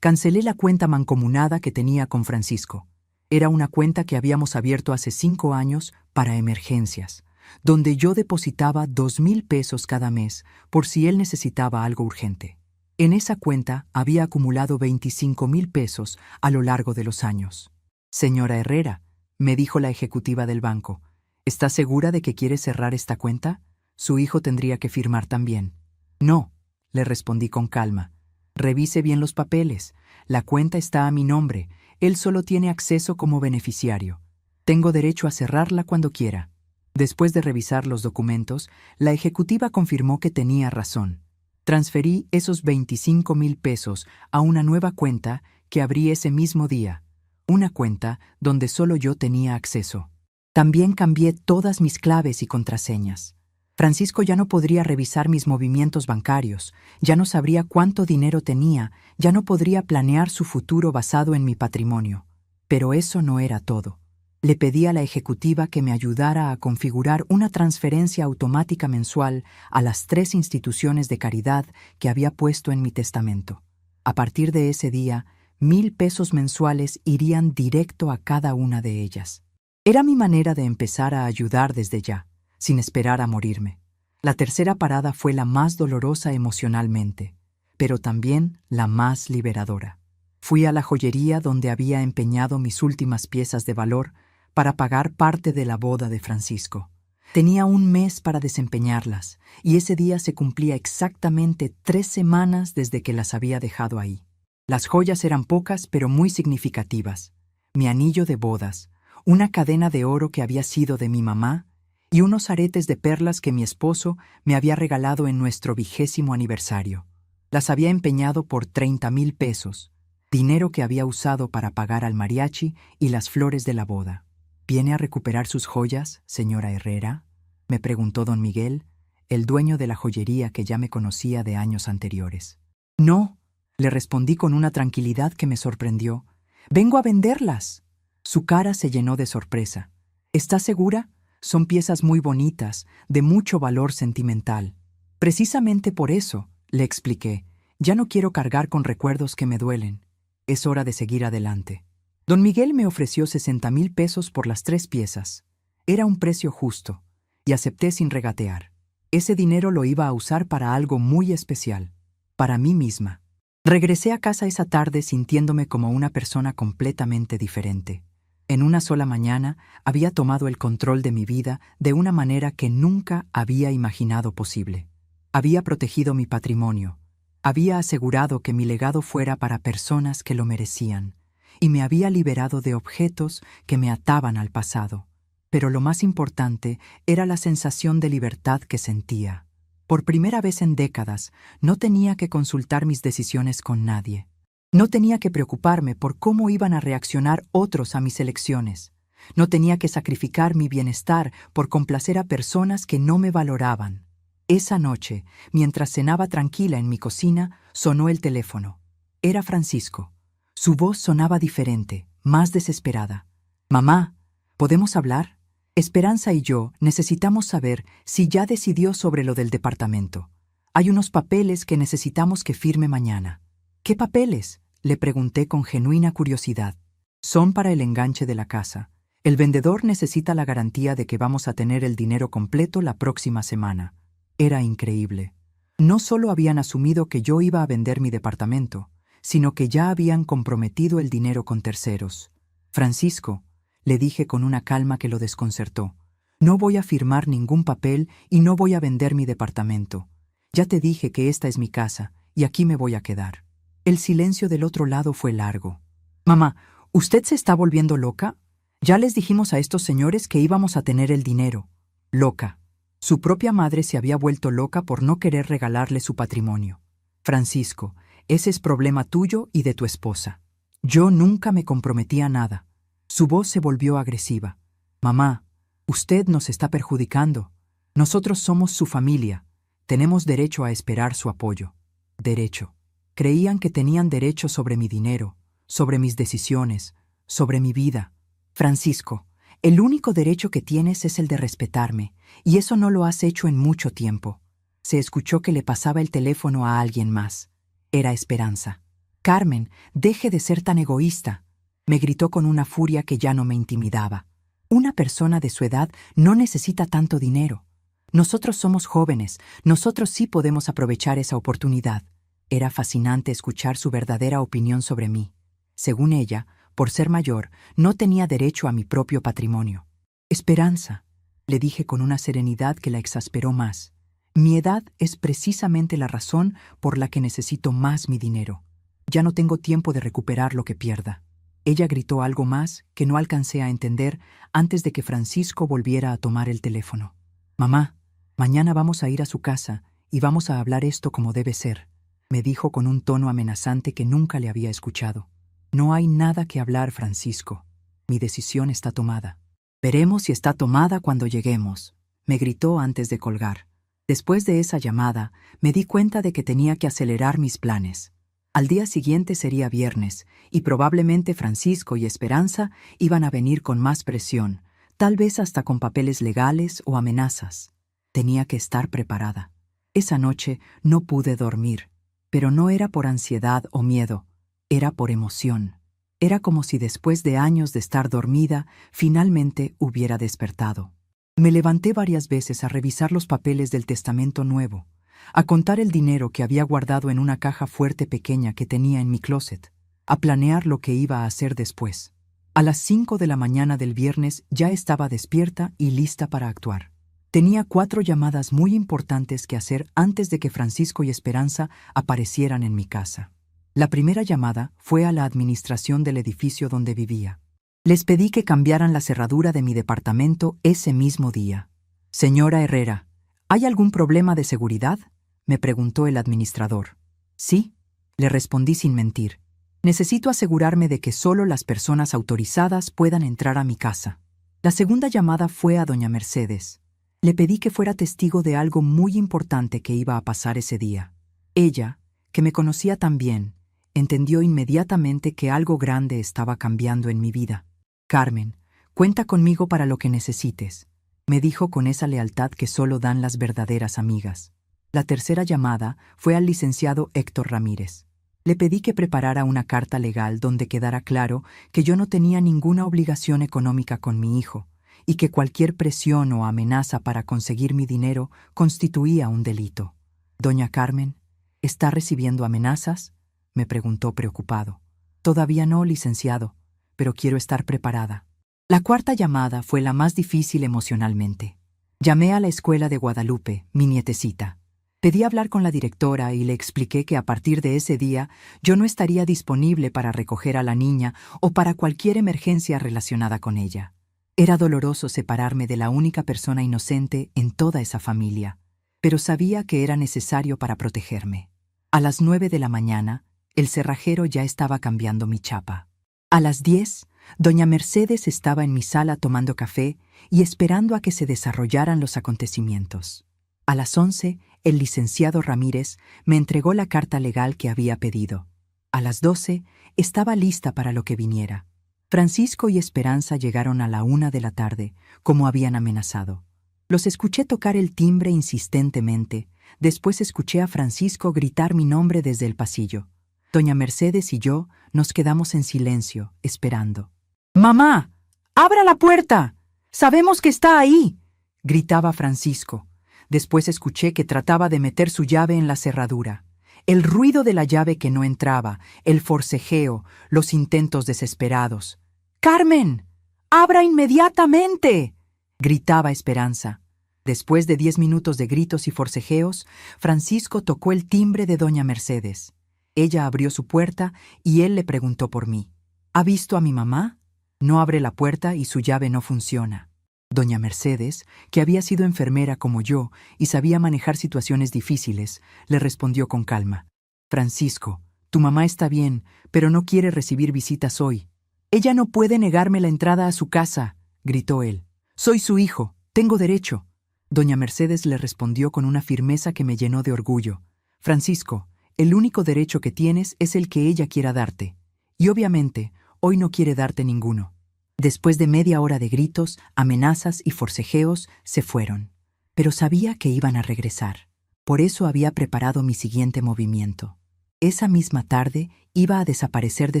cancelé la cuenta mancomunada que tenía con Francisco. Era una cuenta que habíamos abierto hace 5 años para emergencias, donde yo depositaba 2,000 pesos cada mes por si él necesitaba algo urgente. En esa cuenta había acumulado 25,000 pesos a lo largo de los años. «Señora Herrera», me dijo la ejecutiva del banco, «¿está segura de que quiere cerrar esta cuenta? Su hijo tendría que firmar también». «No», le respondí con calma. «Revise bien los papeles. La cuenta está a mi nombre. Él solo tiene acceso como beneficiario. Tengo derecho a cerrarla cuando quiera». Después de revisar los documentos, la ejecutiva confirmó que tenía razón. Transferí esos 25,000 pesos a una nueva cuenta que abrí ese mismo día, una cuenta donde solo yo tenía acceso. También cambié todas mis claves y contraseñas. Francisco ya no podría revisar mis movimientos bancarios, ya no sabría cuánto dinero tenía, ya no podría planear su futuro basado en mi patrimonio. Pero eso no era todo. Le pedí a la ejecutiva que me ayudara a configurar una transferencia automática mensual a las 3 instituciones de caridad que había puesto en mi testamento. A partir de ese día, 1,000 pesos mensuales irían directo a cada una de ellas. Era mi manera de empezar a ayudar desde ya, sin esperar a morirme. La tercera parada fue la más dolorosa emocionalmente, pero también la más liberadora. Fui a la joyería donde había empeñado mis últimas piezas de valor para pagar parte de la boda de Francisco. Tenía 1 mes para desempeñarlas, y ese día se cumplía exactamente 3 semanas desde que las había dejado ahí. Las joyas eran pocas pero muy significativas. Mi anillo de bodas, una cadena de oro que había sido de mi mamá y unos aretes de perlas que mi esposo me había regalado en nuestro 20º aniversario. Las había empeñado por 30,000 pesos, dinero que había usado para pagar al mariachi y las flores de la boda. «¿Viene a recuperar sus joyas, señora Herrera?», me preguntó don Miguel, el dueño de la joyería que ya me conocía de años anteriores. «No», le respondí con una tranquilidad que me sorprendió. «Vengo a venderlas». Su cara se llenó de sorpresa. «¿Está segura? Son piezas muy bonitas, de mucho valor sentimental». «Precisamente por eso», le expliqué, «ya no quiero cargar con recuerdos que me duelen. Es hora de seguir adelante». Don Miguel me ofreció 60,000 pesos por las 3 piezas. Era un precio justo, y acepté sin regatear. Ese dinero lo iba a usar para algo muy especial, para mí misma. Regresé a casa esa tarde sintiéndome como una persona completamente diferente. En una sola mañana había tomado el control de mi vida de una manera que nunca había imaginado posible. Había protegido mi patrimonio, había asegurado que mi legado fuera para personas que lo merecían, y me había liberado de objetos que me ataban al pasado. Pero lo más importante era la sensación de libertad que sentía. Por primera vez en décadas, no tenía que consultar mis decisiones con nadie. No tenía que preocuparme por cómo iban a reaccionar otros a mis elecciones. No tenía que sacrificar mi bienestar por complacer a personas que no me valoraban. Esa noche, mientras cenaba tranquila en mi cocina, sonó el teléfono. Era Francisco. Su voz sonaba diferente, más desesperada. «Mamá, ¿podemos hablar? Esperanza y yo necesitamos saber si ya decidió sobre lo del departamento. Hay unos papeles que necesitamos que firme mañana». «¿Qué papeles?», le pregunté con genuina curiosidad. «Son para el enganche de la casa. El vendedor necesita la garantía de que vamos a tener el dinero completo la próxima semana. Era increíble. No solo habían asumido que yo iba a vender mi departamento, sino que ya habían comprometido el dinero con terceros. Francisco, le dije con una calma que lo desconcertó, no voy a firmar ningún papel y no voy a vender mi departamento. Ya te dije que esta es mi casa y aquí me voy a quedar. El silencio del otro lado fue largo. Mamá, ¿usted se está volviendo loca? Ya les dijimos a estos señores que íbamos a tener el dinero. Loca. Su propia madre se había vuelto loca por no querer regalarle su patrimonio. Francisco, ese es problema tuyo y de tu esposa. Yo nunca me comprometí a nada. Su voz se volvió agresiva. Mamá, usted nos está perjudicando. Nosotros somos su familia. Tenemos derecho a esperar su apoyo. Derecho. Creían que tenían derecho sobre mi dinero, sobre mis decisiones, sobre mi vida. Francisco, el único derecho que tienes es el de respetarme, y eso no lo has hecho en mucho tiempo. Se escuchó que le pasaba el teléfono a alguien más. Era Esperanza. Carmen, deje de ser tan egoísta, me gritó con una furia que ya no me intimidaba. Una persona de su edad no necesita tanto dinero. Nosotros somos jóvenes, nosotros sí podemos aprovechar esa oportunidad. Era fascinante escuchar su verdadera opinión sobre mí. Según ella, por ser mayor, no tenía derecho a mi propio patrimonio. Esperanza, le dije con una serenidad que la exasperó más. Mi edad es precisamente la razón por la que necesito más mi dinero. Ya no tengo tiempo de recuperar lo que pierda. Ella gritó algo más que no alcancé a entender antes de que Francisco volviera a tomar el teléfono. Mamá, mañana vamos a ir a su casa y vamos a hablar esto como debe ser, me dijo con un tono amenazante que nunca le había escuchado. No hay nada que hablar, Francisco. Mi decisión está tomada. Veremos si está tomada cuando lleguemos, me gritó antes de colgar. Después de esa llamada, me di cuenta de que tenía que acelerar mis planes. Al día siguiente sería viernes, y probablemente Francisco y Esperanza iban a venir con más presión, tal vez hasta con papeles legales o amenazas. Tenía que estar preparada. Esa noche no pude dormir, pero no era por ansiedad o miedo, era por emoción. Era como si después de años de estar dormida, finalmente hubiera despertado. Me levanté varias veces a revisar los papeles del testamento nuevo, a contar el dinero que había guardado en una caja fuerte pequeña que tenía en mi closet, a planear lo que iba a hacer después. A las 5 de la mañana del viernes ya estaba despierta y lista para actuar. Tenía 4 llamadas muy importantes que hacer antes de que Francisco y Esperanza aparecieran en mi casa. La primera llamada fue a la administración del edificio donde vivía. Les pedí que cambiaran la cerradura de mi departamento ese mismo día. Señora Herrera, ¿hay algún problema de seguridad?, me preguntó el administrador. Sí, le respondí sin mentir. Necesito asegurarme de que solo las personas autorizadas puedan entrar a mi casa. La segunda llamada fue a doña Mercedes. Le pedí que fuera testigo de algo muy importante que iba a pasar ese día. Ella, que me conocía tan bien, entendió inmediatamente que algo grande estaba cambiando en mi vida. Carmen, cuenta conmigo para lo que necesites, me dijo con esa lealtad que solo dan las verdaderas amigas. La tercera llamada fue al licenciado Héctor Ramírez. Le pedí que preparara una carta legal donde quedara claro que yo no tenía ninguna obligación económica con mi hijo y que cualquier presión o amenaza para conseguir mi dinero constituía un delito. Doña Carmen, ¿está recibiendo amenazas?, me preguntó preocupado. Todavía no, licenciado, pero quiero estar preparada. La cuarta llamada fue la más difícil emocionalmente. Llamé a la escuela de Guadalupe, mi nietecita. Pedí hablar con la directora y le expliqué que a partir de ese día yo no estaría disponible para recoger a la niña o para cualquier emergencia relacionada con ella. Era doloroso separarme de la única persona inocente en toda esa familia, pero sabía que era necesario para protegerme. A las 9 de la mañana, el cerrajero ya estaba cambiando mi chapa. A las 10, doña Mercedes estaba en mi sala tomando café y esperando a que se desarrollaran los acontecimientos. A las 11, el licenciado Ramírez me entregó la carta legal que había pedido. A las 12, estaba lista para lo que viniera. Francisco y Esperanza llegaron a la 1 de la tarde, como habían amenazado. Los escuché tocar el timbre insistentemente. Después escuché a Francisco gritar mi nombre desde el pasillo. Doña Mercedes y yo nos quedamos en silencio, esperando. «¡Mamá! ¡Abra la puerta! ¡Sabemos que está ahí!, gritaba Francisco. Después escuché que trataba de meter su llave en la cerradura. El ruido de la llave que no entraba, el forcejeo, los intentos desesperados. ¡Carmen! ¡Abra inmediatamente!, gritaba Esperanza. Después de 10 minutos de gritos y forcejeos, Francisco tocó el timbre de doña Mercedes. Ella abrió su puerta y él le preguntó por mí. ¿Ha visto a mi mamá? No abre la puerta y su llave no funciona. Doña Mercedes, que había sido enfermera como yo y sabía manejar situaciones difíciles, le respondió con calma. Francisco, tu mamá está bien, pero no quiere recibir visitas hoy. Ella no puede negarme la entrada a su casa, gritó él. Soy su hijo, tengo derecho. Doña Mercedes le respondió con una firmeza que me llenó de orgullo. Francisco, el único derecho que tienes es el que ella quiera darte. Y obviamente, hoy no quiere darte ninguno. Después de media hora de gritos, amenazas y forcejeos, se fueron. Pero sabía que iban a regresar. Por eso había preparado mi siguiente movimiento. Esa misma tarde iba a desaparecer de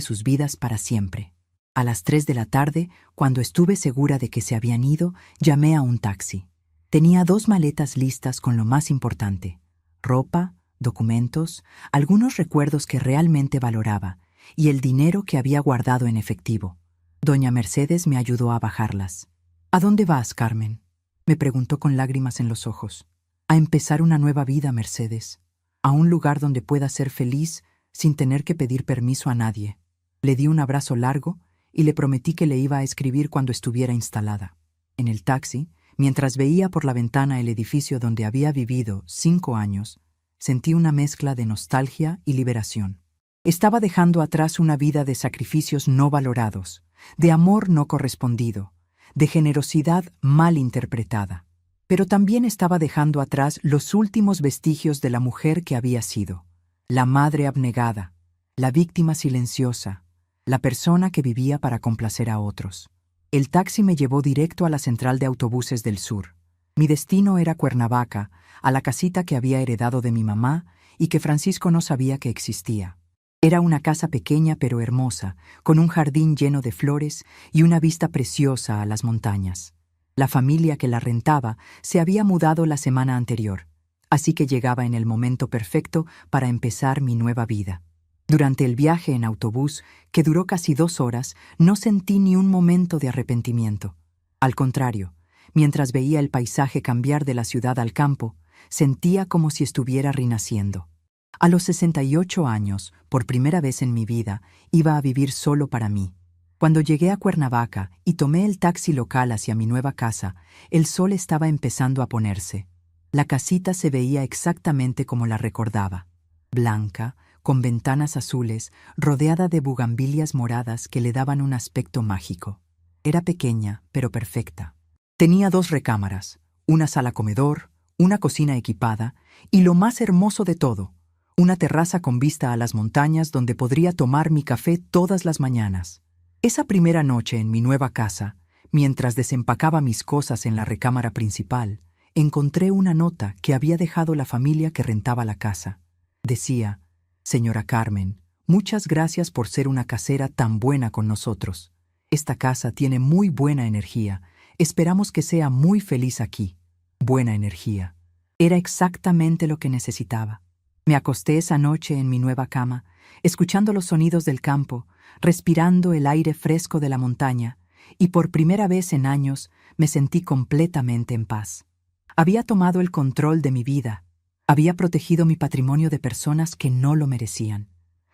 sus vidas para siempre. A las 3 de la tarde, cuando estuve segura de que se habían ido, llamé a un taxi. Tenía 2 maletas listas con lo más importante: ropa, documentos, algunos recuerdos que realmente valoraba y el dinero que había guardado en efectivo. Doña Mercedes me ayudó a bajarlas. ¿A dónde vas, Carmen?, me preguntó con lágrimas en los ojos. A empezar una nueva vida, Mercedes. A un lugar donde pueda ser feliz sin tener que pedir permiso a nadie. Le di un abrazo largo y le prometí que le iba a escribir cuando estuviera instalada. En el taxi, mientras veía por la ventana el edificio donde había vivido 5 años, sentí una mezcla de nostalgia y liberación. Estaba dejando atrás una vida de sacrificios no valorados, de amor no correspondido, de generosidad mal interpretada. Pero también estaba dejando atrás los últimos vestigios de la mujer que había sido, la madre abnegada, la víctima silenciosa, la persona que vivía para complacer a otros. El taxi me llevó directo a la central de autobuses del sur. Mi destino era Cuernavaca, a la casita que había heredado de mi mamá y que Francisco no sabía que existía. Era una casa pequeña pero hermosa, con un jardín lleno de flores y una vista preciosa a las montañas. La familia que la rentaba se había mudado la semana anterior, así que llegaba en el momento perfecto para empezar mi nueva vida. Durante el viaje en autobús, que duró casi 2 horas, no sentí ni un momento de arrepentimiento. Al contrario, mientras veía el paisaje cambiar de la ciudad al campo, sentía como si estuviera renaciendo. A los 68 años, por primera vez en mi vida, iba a vivir solo para mí. Cuando llegué a Cuernavaca y tomé el taxi local hacia mi nueva casa, el sol estaba empezando a ponerse. La casita se veía exactamente como la recordaba: blanca, con ventanas azules, rodeada de bugambilias moradas que le daban un aspecto mágico. Era pequeña, pero perfecta. Tenía 2 recámaras, una sala comedor, una cocina equipada y, lo más hermoso de todo, una terraza con vista a las montañas donde podría tomar mi café todas las mañanas. Esa primera noche en mi nueva casa, mientras desempacaba mis cosas en la recámara principal, encontré una nota que había dejado la familia que rentaba la casa. Decía: Señora Carmen, muchas gracias por ser una casera tan buena con nosotros. Esta casa tiene muy buena energía. Esperamos que sea muy feliz aquí. Buena energía. Era exactamente lo que necesitaba. Me acosté esa noche en mi nueva cama, escuchando los sonidos del campo, respirando el aire fresco de la montaña, y por primera vez en años me sentí completamente en paz. Había tomado el control de mi vida. Había protegido mi patrimonio de personas que no lo merecían.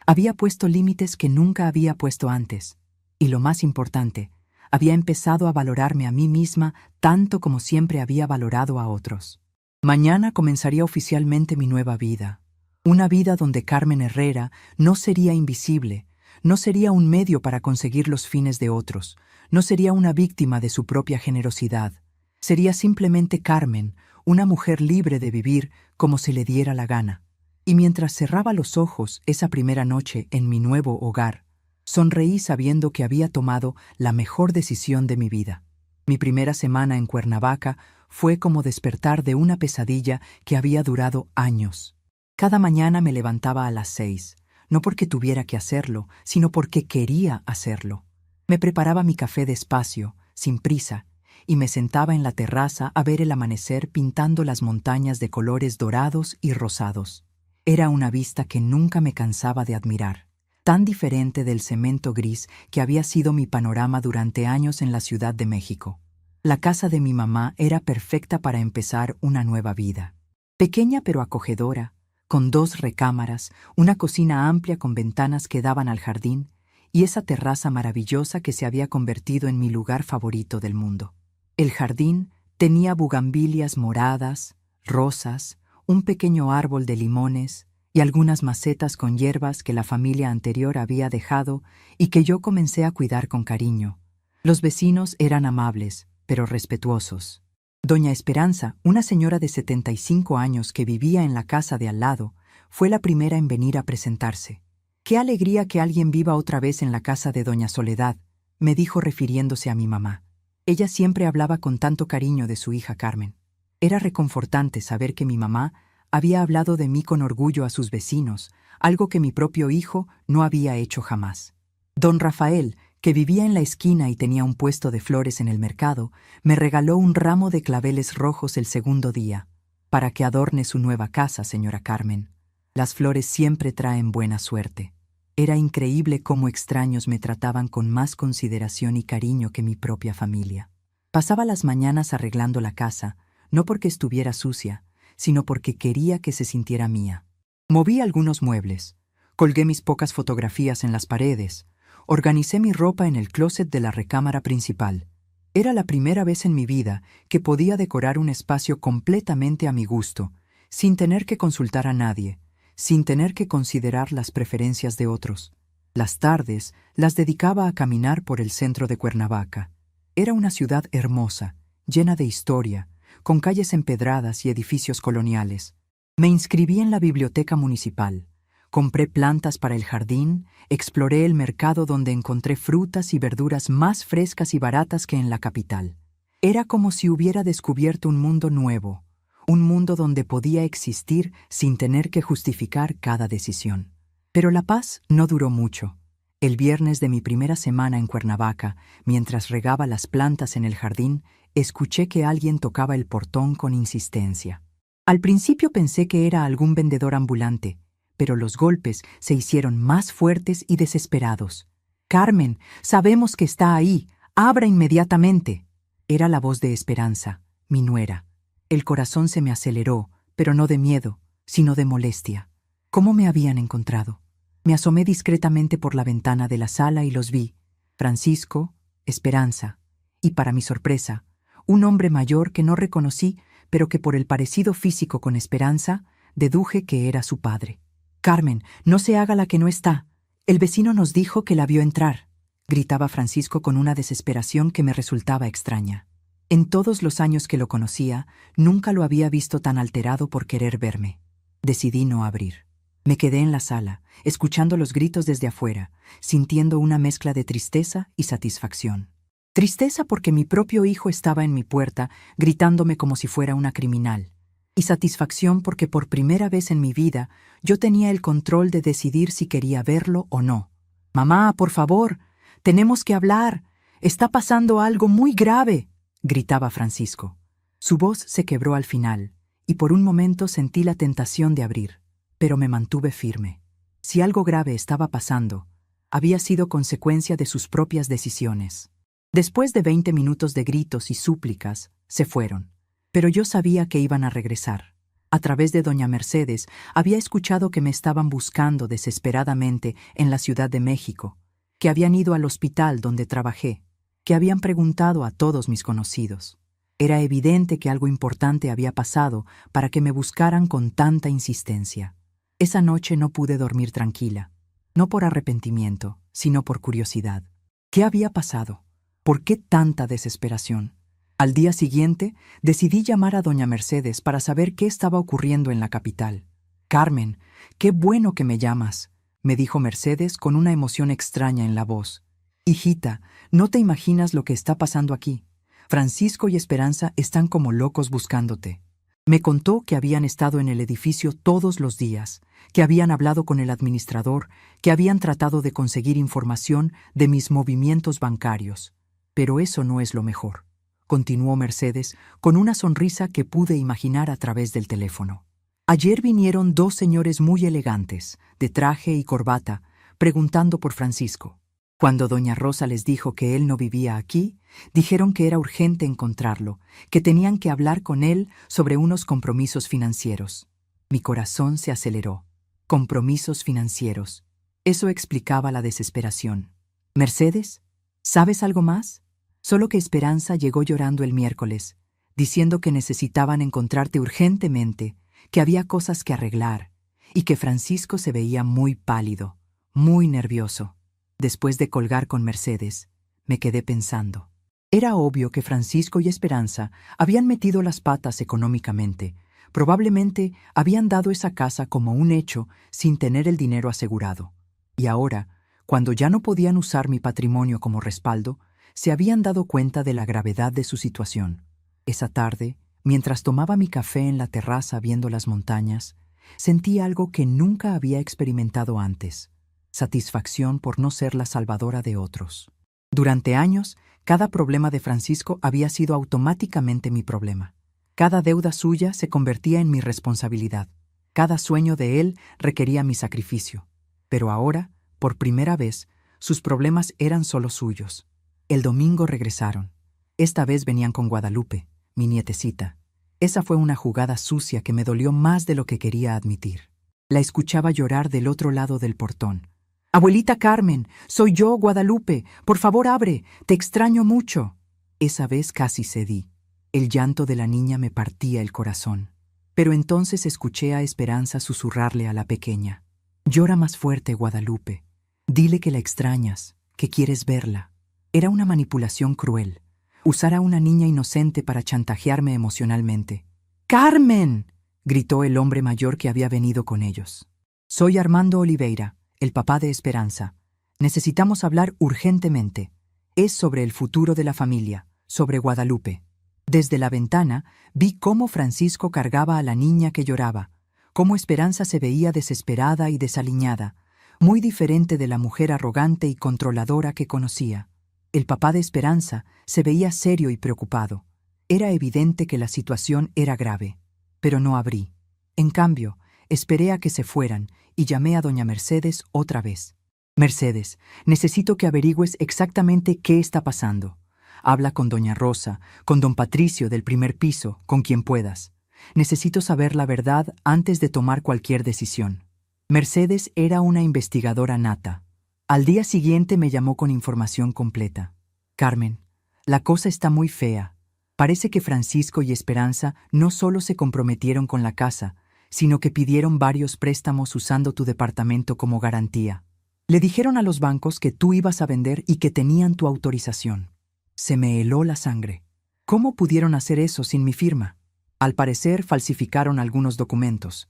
Había puesto límites que nunca había puesto antes. Y lo más importante, había empezado a valorarme a mí misma tanto como siempre había valorado a otros. Mañana comenzaría oficialmente mi nueva vida. Una vida donde Carmen Herrera no sería invisible, no sería un medio para conseguir los fines de otros, no sería una víctima de su propia generosidad. Sería simplemente Carmen, una mujer libre de vivir como se le diera la gana. Y mientras cerraba los ojos esa primera noche en mi nuevo hogar, sonreí sabiendo que había tomado la mejor decisión de mi vida. Mi primera semana en Cuernavaca fue como despertar de una pesadilla que había durado años. Cada mañana me levantaba a las 6, no porque tuviera que hacerlo, sino porque quería hacerlo. Me preparaba mi café despacio, sin prisa, y me sentaba en la terraza a ver el amanecer pintando las montañas de colores dorados y rosados. Era una vista que nunca me cansaba de admirar, tan diferente del cemento gris que había sido mi panorama durante años en la Ciudad de México. La casa de mi mamá era perfecta para empezar una nueva vida. Pequeña pero acogedora, con 2 recámaras, una cocina amplia con ventanas que daban al jardín y esa terraza maravillosa que se había convertido en mi lugar favorito del mundo. El jardín tenía bugambilias moradas, rosas, un pequeño árbol de limones y algunas macetas con hierbas que la familia anterior había dejado y que yo comencé a cuidar con cariño. Los vecinos eran amables, pero respetuosos. Doña Esperanza, una señora de 75 años que vivía en la casa de al lado, fue la primera en venir a presentarse. «Qué alegría que alguien viva otra vez en la casa de doña Soledad», me dijo refiriéndose a mi mamá. Ella siempre hablaba con tanto cariño de su hija Carmen. Era reconfortante saber que mi mamá había hablado de mí con orgullo a sus vecinos, algo que mi propio hijo no había hecho jamás. Don Rafael, que vivía en la esquina y tenía un puesto de flores en el mercado, me regaló un ramo de claveles rojos el segundo día. «Para que adorne su nueva casa, señora Carmen. Las flores siempre traen buena suerte». Era increíble cómo extraños me trataban con más consideración y cariño que mi propia familia. Pasaba las mañanas arreglando la casa, no porque estuviera sucia, sino porque quería que se sintiera mía. Moví algunos muebles, colgué mis pocas fotografías en las paredes, organicé mi ropa en el closet de la recámara principal. Era la primera vez en mi vida que podía decorar un espacio completamente a mi gusto, sin tener que consultar a nadie, sin tener que considerar las preferencias de otros. Las tardes las dedicaba a caminar por el centro de Cuernavaca. Era una ciudad hermosa, llena de historia, con calles empedradas y edificios coloniales. Me inscribí en la biblioteca municipal, compré plantas para el jardín, exploré el mercado donde encontré frutas y verduras más frescas y baratas que en la capital. Era como si hubiera descubierto un mundo nuevo, un mundo donde podía existir sin tener que justificar cada decisión. Pero la paz no duró mucho. El viernes de mi primera semana en Cuernavaca, mientras regaba las plantas en el jardín, escuché que alguien tocaba el portón con insistencia. Al principio pensé que era algún vendedor ambulante, pero los golpes se hicieron más fuertes y desesperados. «Carmen, sabemos que está ahí. Abra inmediatamente». Era la voz de Esperanza, mi nuera. El corazón se me aceleró, pero no de miedo, sino de molestia. ¿Cómo me habían encontrado? Me asomé discretamente por la ventana de la sala y los vi. Francisco, Esperanza, y para mi sorpresa, un hombre mayor que no reconocí, pero que por el parecido físico con Esperanza, deduje que era su padre. «Carmen, no se haga la que no está. El vecino nos dijo que la vio entrar», gritaba Francisco con una desesperación que me resultaba extraña. En todos los años que lo conocía, nunca lo había visto tan alterado por querer verme. Decidí no abrir. Me quedé en la sala, escuchando los gritos desde afuera, sintiendo una mezcla de tristeza y satisfacción. Tristeza porque mi propio hijo estaba en mi puerta, gritándome como si fuera una criminal. Y satisfacción porque por primera vez en mi vida yo tenía el control de decidir si quería verlo o no. «Mamá, por favor, tenemos que hablar. Está pasando algo muy grave», gritaba Francisco. Su voz se quebró al final, y por un momento sentí la tentación de abrir, pero me mantuve firme. Si algo grave estaba pasando, había sido consecuencia de sus propias decisiones. Después de 20 minutos de gritos y súplicas, se fueron, pero yo sabía que iban a regresar. A través de doña Mercedes había escuchado que me estaban buscando desesperadamente en la Ciudad de México, que habían ido al hospital donde trabajé, que habían preguntado a todos mis conocidos. Era evidente que algo importante había pasado para que me buscaran con tanta insistencia. Esa noche no pude dormir tranquila, no por arrepentimiento, sino por curiosidad. ¿Qué había pasado? ¿Por qué tanta desesperación? Al día siguiente, decidí llamar a doña Mercedes para saber qué estaba ocurriendo en la capital. «Carmen, qué bueno que me llamas», me dijo Mercedes con una emoción extraña en la voz. «Hijita, no te imaginas lo que está pasando aquí. Francisco y Esperanza están como locos buscándote». Me contó que habían estado en el edificio todos los días, que habían hablado con el administrador, que habían tratado de conseguir información de mis movimientos bancarios. Pero eso no es lo mejor, continuó Mercedes con una sonrisa que pude imaginar a través del teléfono. Ayer vinieron dos señores muy elegantes, de traje y corbata, preguntando por Francisco. Cuando doña Rosa les dijo que él no vivía aquí, dijeron que era urgente encontrarlo, que tenían que hablar con él sobre unos compromisos financieros. Mi corazón se aceleró. Compromisos financieros. Eso explicaba la desesperación. Mercedes, ¿sabes algo más? Solo que Esperanza llegó llorando el miércoles, diciendo que necesitaban encontrarte urgentemente, que había cosas que arreglar, y que Francisco se veía muy pálido, muy nervioso. Después de colgar con Mercedes, me quedé pensando. Era obvio que Francisco y Esperanza habían metido las patas económicamente. Probablemente habían dado esa casa como un hecho sin tener el dinero asegurado. Y ahora, cuando ya no podían usar mi patrimonio como respaldo, se habían dado cuenta de la gravedad de su situación. Esa tarde, mientras tomaba mi café en la terraza viendo las montañas, sentí algo que nunca había experimentado antes: satisfacción por no ser la salvadora de otros. Durante años, cada problema de Francisco había sido automáticamente mi problema. Cada deuda suya se convertía en mi responsabilidad. Cada sueño de él requería mi sacrificio. Pero ahora, por primera vez, sus problemas eran solo suyos. El domingo regresaron. Esta vez venían con Guadalupe, mi nietecita. Esa fue una jugada sucia que me dolió más de lo que quería admitir. La escuchaba llorar del otro lado del portón. «Abuelita Carmen, soy yo, Guadalupe. Por favor, abre. Te extraño mucho». Esa vez casi cedí. El llanto de la niña me partía el corazón. Pero entonces escuché a Esperanza susurrarle a la pequeña: «Llora más fuerte, Guadalupe. Dile que la extrañas, que quieres verla». Era una manipulación cruel. Usar a una niña inocente para chantajearme emocionalmente. «¡Carmen!», gritó el hombre mayor que había venido con ellos. «Soy Armando Oliveira, el papá de Esperanza. Necesitamos hablar urgentemente. Es sobre el futuro de la familia, sobre Guadalupe». Desde la ventana vi cómo Francisco cargaba a la niña que lloraba, cómo Esperanza se veía desesperada y desaliñada, muy diferente de la mujer arrogante y controladora que conocía. El papá de Esperanza se veía serio y preocupado. Era evidente que la situación era grave, pero no abrí. En cambio, esperé a que se fueran y llamé a doña Mercedes otra vez. «Mercedes, necesito que averigües exactamente qué está pasando. Habla con doña Rosa, con don Patricio del primer piso, con quien puedas. Necesito saber la verdad antes de tomar cualquier decisión». Mercedes era una investigadora nata. Al día siguiente me llamó con información completa. «Carmen, la cosa está muy fea. Parece que Francisco y Esperanza no solo se comprometieron con la casa, sino que pidieron varios préstamos usando tu departamento como garantía. Le dijeron a los bancos que tú ibas a vender y que tenían tu autorización». Se me heló la sangre. ¿Cómo pudieron hacer eso sin mi firma? Al parecer, falsificaron algunos documentos.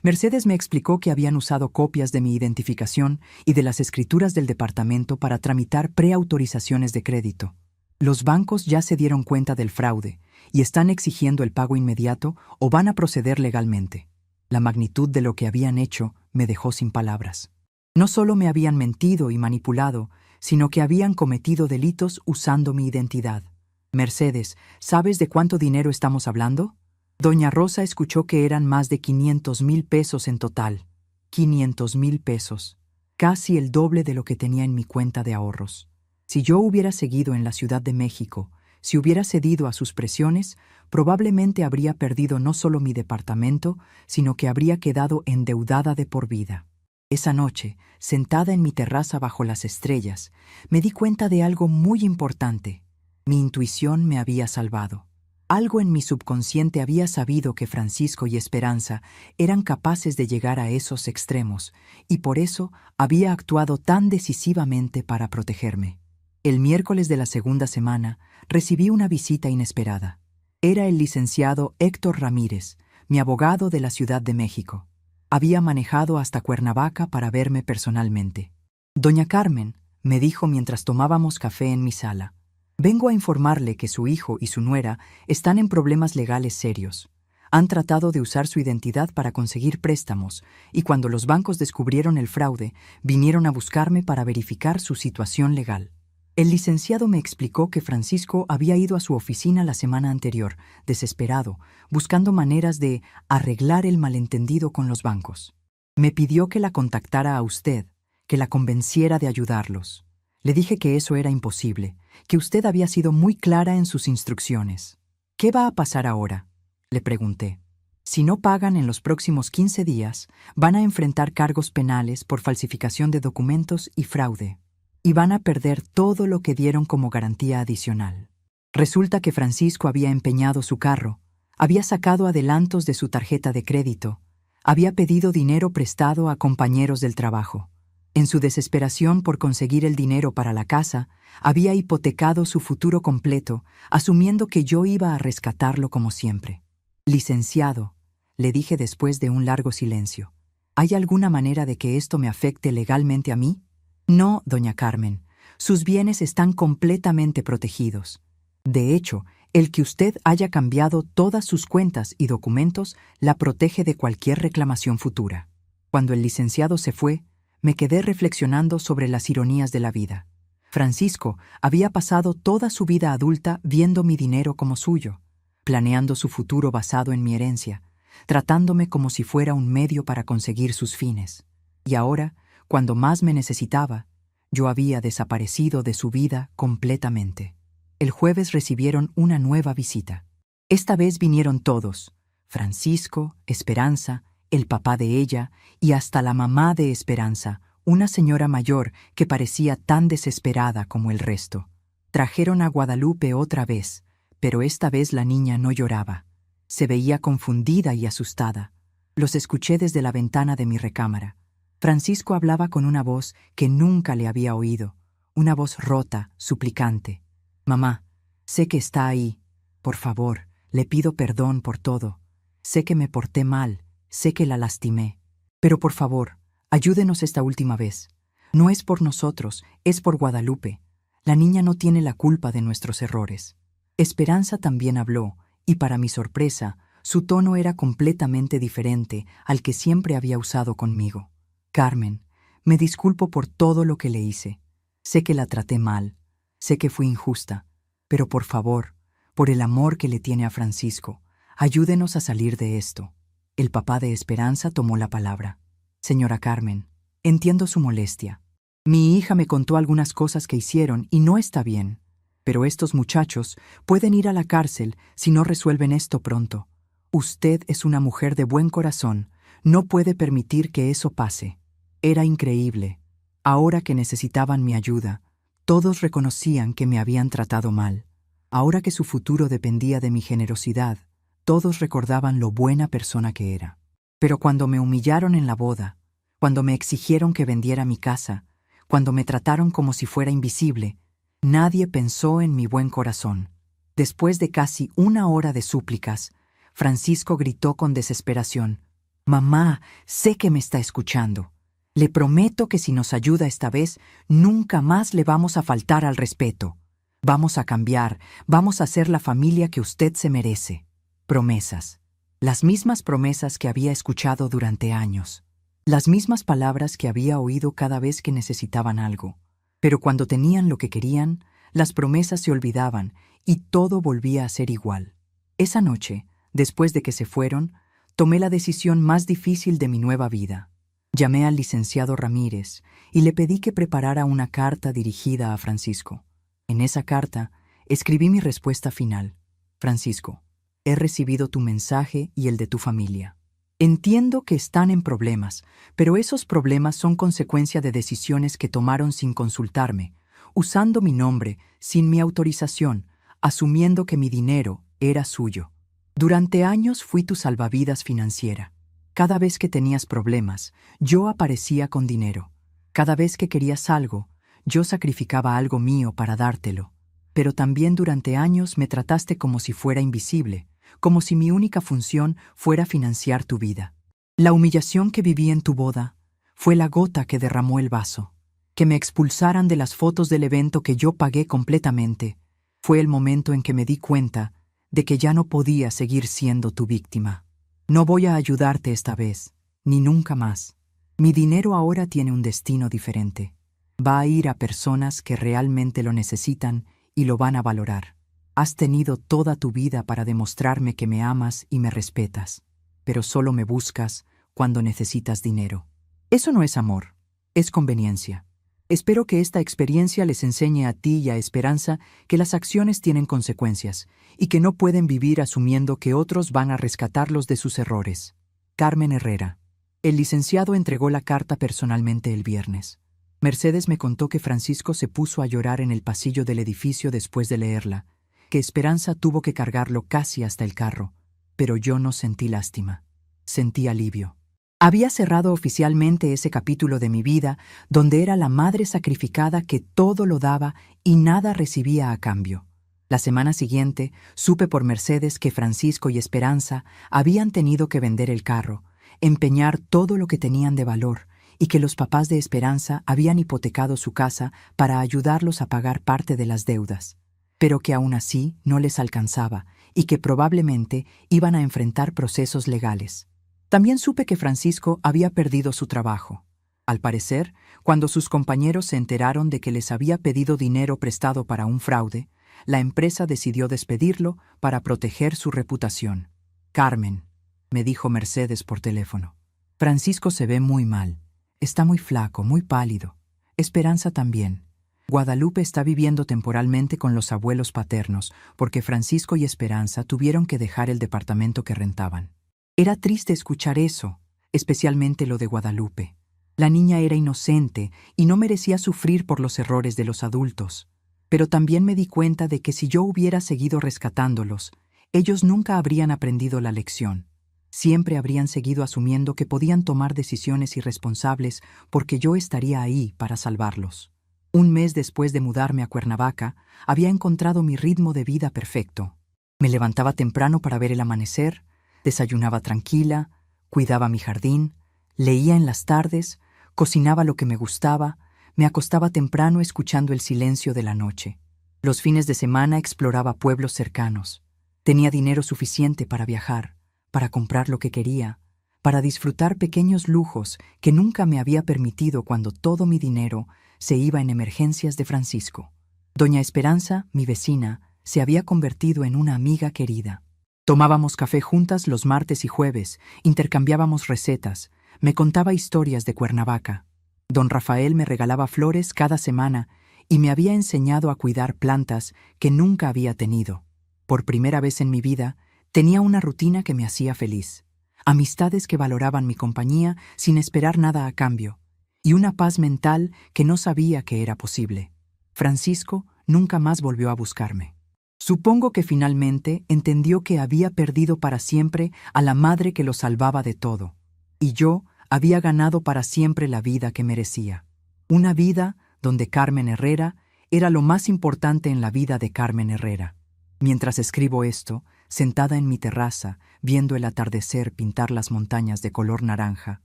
Mercedes me explicó que habían usado copias de mi identificación y de las escrituras del departamento para tramitar preautorizaciones de crédito. Los bancos ya se dieron cuenta del fraude y están exigiendo el pago inmediato o van a proceder legalmente. La magnitud de lo que habían hecho me dejó sin palabras. No solo me habían mentido y manipulado, sino que habían cometido delitos usando mi identidad. «Mercedes, ¿sabes de cuánto dinero estamos hablando?» Doña Rosa escuchó que eran más de 500,000 pesos en total. 500,000 pesos. Casi el doble de lo que tenía en mi cuenta de ahorros. Si yo hubiera seguido en la Ciudad de México, si hubiera cedido a sus presiones, probablemente habría perdido no solo mi departamento, sino que habría quedado endeudada de por vida. Esa noche, sentada en mi terraza bajo las estrellas, me di cuenta de algo muy importante. Mi intuición me había salvado. Algo en mi subconsciente había sabido que Francisco y Esperanza eran capaces de llegar a esos extremos, y por eso había actuado tan decisivamente para protegerme. El miércoles de la segunda semana recibí una visita inesperada. Era el licenciado Héctor Ramírez, mi abogado de la Ciudad de México. Había manejado hasta Cuernavaca para verme personalmente. «Doña Carmen», me dijo mientras tomábamos café en mi sala, «vengo a informarle que su hijo y su nuera están en problemas legales serios. Han tratado de usar su identidad para conseguir préstamos y cuando los bancos descubrieron el fraude, vinieron a buscarme para verificar su situación legal». El licenciado me explicó que Francisco había ido a su oficina la semana anterior, desesperado, buscando maneras de arreglar el malentendido con los bancos. Me pidió que la contactara a usted, que la convenciera de ayudarlos. Le dije que eso era imposible, que usted había sido muy clara en sus instrucciones. ¿Qué va a pasar ahora?, le pregunté. Si no pagan en los próximos 15 días, van a enfrentar cargos penales por falsificación de documentos y fraude. Y van a perder todo lo que dieron como garantía adicional. Resulta que Francisco había empeñado su carro, había sacado adelantos de su tarjeta de crédito, había pedido dinero prestado a compañeros del trabajo. En su desesperación por conseguir el dinero para la casa, había hipotecado su futuro completo, asumiendo que yo iba a rescatarlo como siempre. Licenciado, le dije después de un largo silencio, ¿hay alguna manera de que esto me afecte legalmente a mí? No, doña Carmen, sus bienes están completamente protegidos. De hecho, el que usted haya cambiado todas sus cuentas y documentos la protege de cualquier reclamación futura. Cuando el licenciado se fue, me quedé reflexionando sobre las ironías de la vida. Francisco había pasado toda su vida adulta viendo mi dinero como suyo, planeando su futuro basado en mi herencia, tratándome como si fuera un medio para conseguir sus fines. Y ahora, cuando más me necesitaba, yo había desaparecido de su vida completamente. El jueves recibieron una nueva visita. Esta vez vinieron todos: Francisco, Esperanza, el papá de ella y hasta la mamá de Esperanza, una señora mayor que parecía tan desesperada como el resto. Trajeron a Guadalupe otra vez, pero esta vez la niña no lloraba. Se veía confundida y asustada. Los escuché desde la ventana de mi recámara. Francisco hablaba con una voz que nunca le había oído, una voz rota, suplicante. «Mamá, sé que está ahí. Por favor, le pido perdón por todo. Sé que me porté mal, sé que la lastimé. Pero por favor, ayúdenos esta última vez. No es por nosotros, es por Guadalupe. La niña no tiene la culpa de nuestros errores». Esperanza también habló, y para mi sorpresa, su tono era completamente diferente al que siempre había usado conmigo. «Carmen, me disculpo por todo lo que le hice. Sé que la traté mal, sé que fui injusta, pero por favor, por el amor que le tiene a Francisco, ayúdenos a salir de esto». El papá de Esperanza tomó la palabra. «Señora Carmen, entiendo su molestia. Mi hija me contó algunas cosas que hicieron y no está bien, pero estos muchachos pueden ir a la cárcel si no resuelven esto pronto. Usted es una mujer de buen corazón, no puede permitir que eso pase». Era increíble. Ahora que necesitaban mi ayuda, todos reconocían que me habían tratado mal. Ahora que su futuro dependía de mi generosidad, todos recordaban lo buena persona que era. Pero cuando me humillaron en la boda, cuando me exigieron que vendiera mi casa, cuando me trataron como si fuera invisible, nadie pensó en mi buen corazón. Después de casi una hora de súplicas, Francisco gritó con desesperación: «Mamá, sé que me está escuchando. Le prometo que si nos ayuda esta vez, nunca más le vamos a faltar al respeto. Vamos a cambiar, vamos a ser la familia que usted se merece». Promesas. Las mismas promesas que había escuchado durante años. Las mismas palabras que había oído cada vez que necesitaban algo. Pero cuando tenían lo que querían, las promesas se olvidaban y todo volvía a ser igual. Esa noche, después de que se fueron, tomé la decisión más difícil de mi nueva vida. Llamé al licenciado Ramírez y le pedí que preparara una carta dirigida a Francisco. En esa carta escribí mi respuesta final. «Francisco, he recibido tu mensaje y el de tu familia. Entiendo que están en problemas, pero esos problemas son consecuencia de decisiones que tomaron sin consultarme, usando mi nombre, sin mi autorización, asumiendo que mi dinero era suyo. Durante años fui tu salvavidas financiera. Cada vez que tenías problemas, yo aparecía con dinero. Cada vez que querías algo, yo sacrificaba algo mío para dártelo. Pero también durante años me trataste como si fuera invisible, como si mi única función fuera financiar tu vida. La humillación que viví en tu boda fue la gota que derramó el vaso. Que me expulsaran de las fotos del evento que yo pagué completamente fue el momento en que me di cuenta de que ya no podía seguir siendo tu víctima. No voy a ayudarte esta vez, ni nunca más. Mi dinero ahora tiene un destino diferente. Va a ir a personas que realmente lo necesitan y lo van a valorar. Has tenido toda tu vida para demostrarme que me amas y me respetas, pero solo me buscas cuando necesitas dinero. Eso no es amor, es conveniencia. Espero que esta experiencia les enseñe a ti y a Esperanza que las acciones tienen consecuencias y que no pueden vivir asumiendo que otros van a rescatarlos de sus errores. Carmen Herrera. El licenciado entregó la carta personalmente el viernes. Mercedes me contó que Francisco se puso a llorar en el pasillo del edificio después de leerla, que Esperanza tuvo que cargarlo casi hasta el carro, pero yo no sentí lástima. Sentí alivio. Había cerrado oficialmente ese capítulo de mi vida donde era la madre sacrificada que todo lo daba y nada recibía a cambio. La semana siguiente supe por Mercedes que Francisco y Esperanza habían tenido que vender el carro, empeñar todo lo que tenían de valor y que los papás de Esperanza habían hipotecado su casa para ayudarlos a pagar parte de las deudas, pero que aún así no les alcanzaba y que probablemente iban a enfrentar procesos legales. También supe que Francisco había perdido su trabajo. Al parecer, cuando sus compañeros se enteraron de que les había pedido dinero prestado para un fraude, la empresa decidió despedirlo para proteger su reputación. Carmen, me dijo Mercedes por teléfono. Francisco se ve muy mal. Está muy flaco, muy pálido. Esperanza también. Guadalupe está viviendo temporalmente con los abuelos paternos porque Francisco y Esperanza tuvieron que dejar el departamento que rentaban. Era triste escuchar eso, especialmente lo de Guadalupe. La niña era inocente y no merecía sufrir por los errores de los adultos. Pero también me di cuenta de que si yo hubiera seguido rescatándolos, ellos nunca habrían aprendido la lección. Siempre habrían seguido asumiendo que podían tomar decisiones irresponsables porque yo estaría ahí para salvarlos. Un mes después de mudarme a Cuernavaca, había encontrado mi ritmo de vida perfecto. Me levantaba temprano para ver el amanecer, desayunaba tranquila, cuidaba mi jardín, leía en las tardes, cocinaba lo que me gustaba, me acostaba temprano escuchando el silencio de la noche. Los fines de semana exploraba pueblos cercanos. Tenía dinero suficiente para viajar, para comprar lo que quería, para disfrutar pequeños lujos que nunca me había permitido cuando todo mi dinero se iba en emergencias de Francisco. Doña Esperanza, mi vecina, se había convertido en una amiga querida. Tomábamos café juntas los martes y jueves, intercambiábamos recetas, me contaba historias de Cuernavaca. Don Rafael me regalaba flores cada semana y me había enseñado a cuidar plantas que nunca había tenido. Por primera vez en mi vida, tenía una rutina que me hacía feliz, amistades que valoraban mi compañía sin esperar nada a cambio, y una paz mental que no sabía que era posible. Francisco nunca más volvió a buscarme. Supongo que finalmente entendió que había perdido para siempre a la madre que lo salvaba de todo, y yo había ganado para siempre la vida que merecía. Una vida donde Carmen Herrera era lo más importante en la vida de Carmen Herrera. Mientras escribo esto, sentada en mi terraza, viendo el atardecer pintar las montañas de color naranja,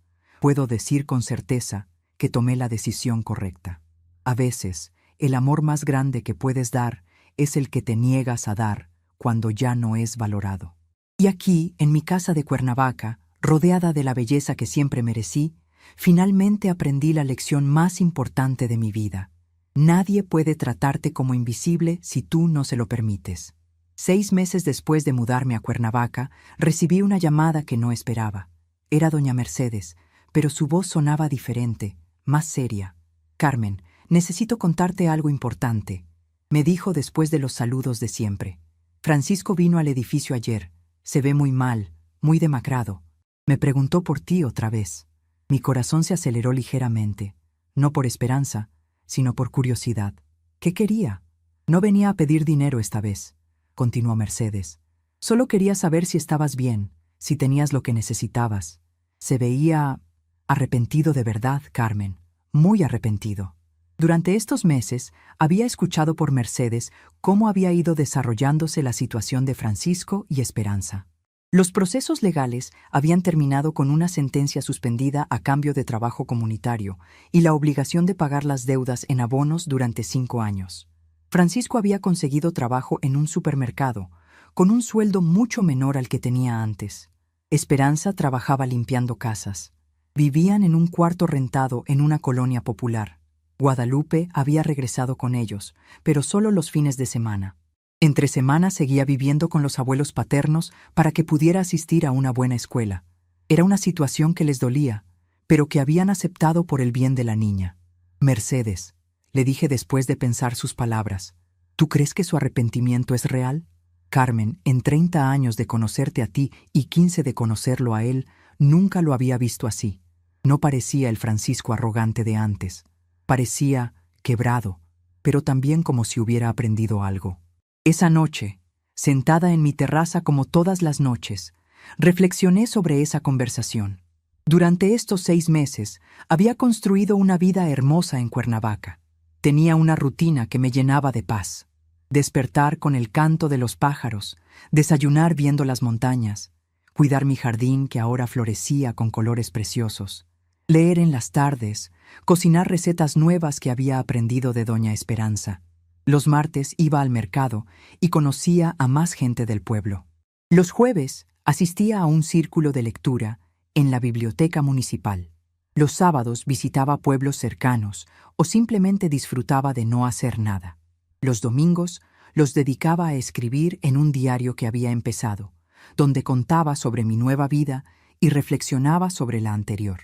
puedo decir con certeza que tomé la decisión correcta. A veces, el amor más grande que puedes dar es el que te niegas a dar cuando ya no es valorado. Y aquí, en mi casa de Cuernavaca, rodeada de la belleza que siempre merecí, finalmente aprendí la lección más importante de mi vida. Nadie puede tratarte como invisible si tú no se lo permites. 6 meses después de mudarme a Cuernavaca, recibí una llamada que no esperaba. Era doña Mercedes, pero su voz sonaba diferente, más seria. Carmen, necesito contarte algo importante, me dijo después de los saludos de siempre. Francisco vino al edificio ayer. Se ve muy mal, muy demacrado. Me preguntó por ti otra vez. Mi corazón se aceleró ligeramente, no por esperanza, sino por curiosidad. ¿Qué quería? No venía a pedir dinero esta vez, continuó Mercedes. Solo quería saber si estabas bien, si tenías lo que necesitabas. Se veía arrepentido de verdad, Carmen, muy arrepentido. Durante estos meses había escuchado por Mercedes cómo había ido desarrollándose la situación de Francisco y Esperanza. Los procesos legales habían terminado con una sentencia suspendida a cambio de trabajo comunitario y la obligación de pagar las deudas en abonos durante 5 años. Francisco había conseguido trabajo en un supermercado, con un sueldo mucho menor al que tenía antes. Esperanza trabajaba limpiando casas. Vivían en un cuarto rentado en una colonia popular. Guadalupe había regresado con ellos, pero solo los fines de semana. Entre semana seguía viviendo con los abuelos paternos para que pudiera asistir a una buena escuela. Era una situación que les dolía, pero que habían aceptado por el bien de la niña. Mercedes, le dije después de pensar sus palabras, ¿tú crees que su arrepentimiento es real? Carmen, en 30 años de conocerte a ti y 15 de conocerlo a él, nunca lo había visto así. No parecía el Francisco arrogante de antes. Parecía quebrado, pero también como si hubiera aprendido algo. Esa noche, sentada en mi terraza como todas las noches, reflexioné sobre esa conversación. Durante estos 6 meses, había construido una vida hermosa en Cuernavaca. Tenía una rutina que me llenaba de paz. Despertar con el canto de los pájaros, desayunar viendo las montañas, cuidar mi jardín que ahora florecía con colores preciosos, leer en las tardes, cocinar recetas nuevas que había aprendido de Doña Esperanza. Los martes iba al mercado y conocía a más gente del pueblo. Los jueves asistía a un círculo de lectura en la biblioteca municipal. Los sábados visitaba pueblos cercanos o simplemente disfrutaba de no hacer nada. Los domingos los dedicaba a escribir en un diario que había empezado, donde contaba sobre mi nueva vida y reflexionaba sobre la anterior.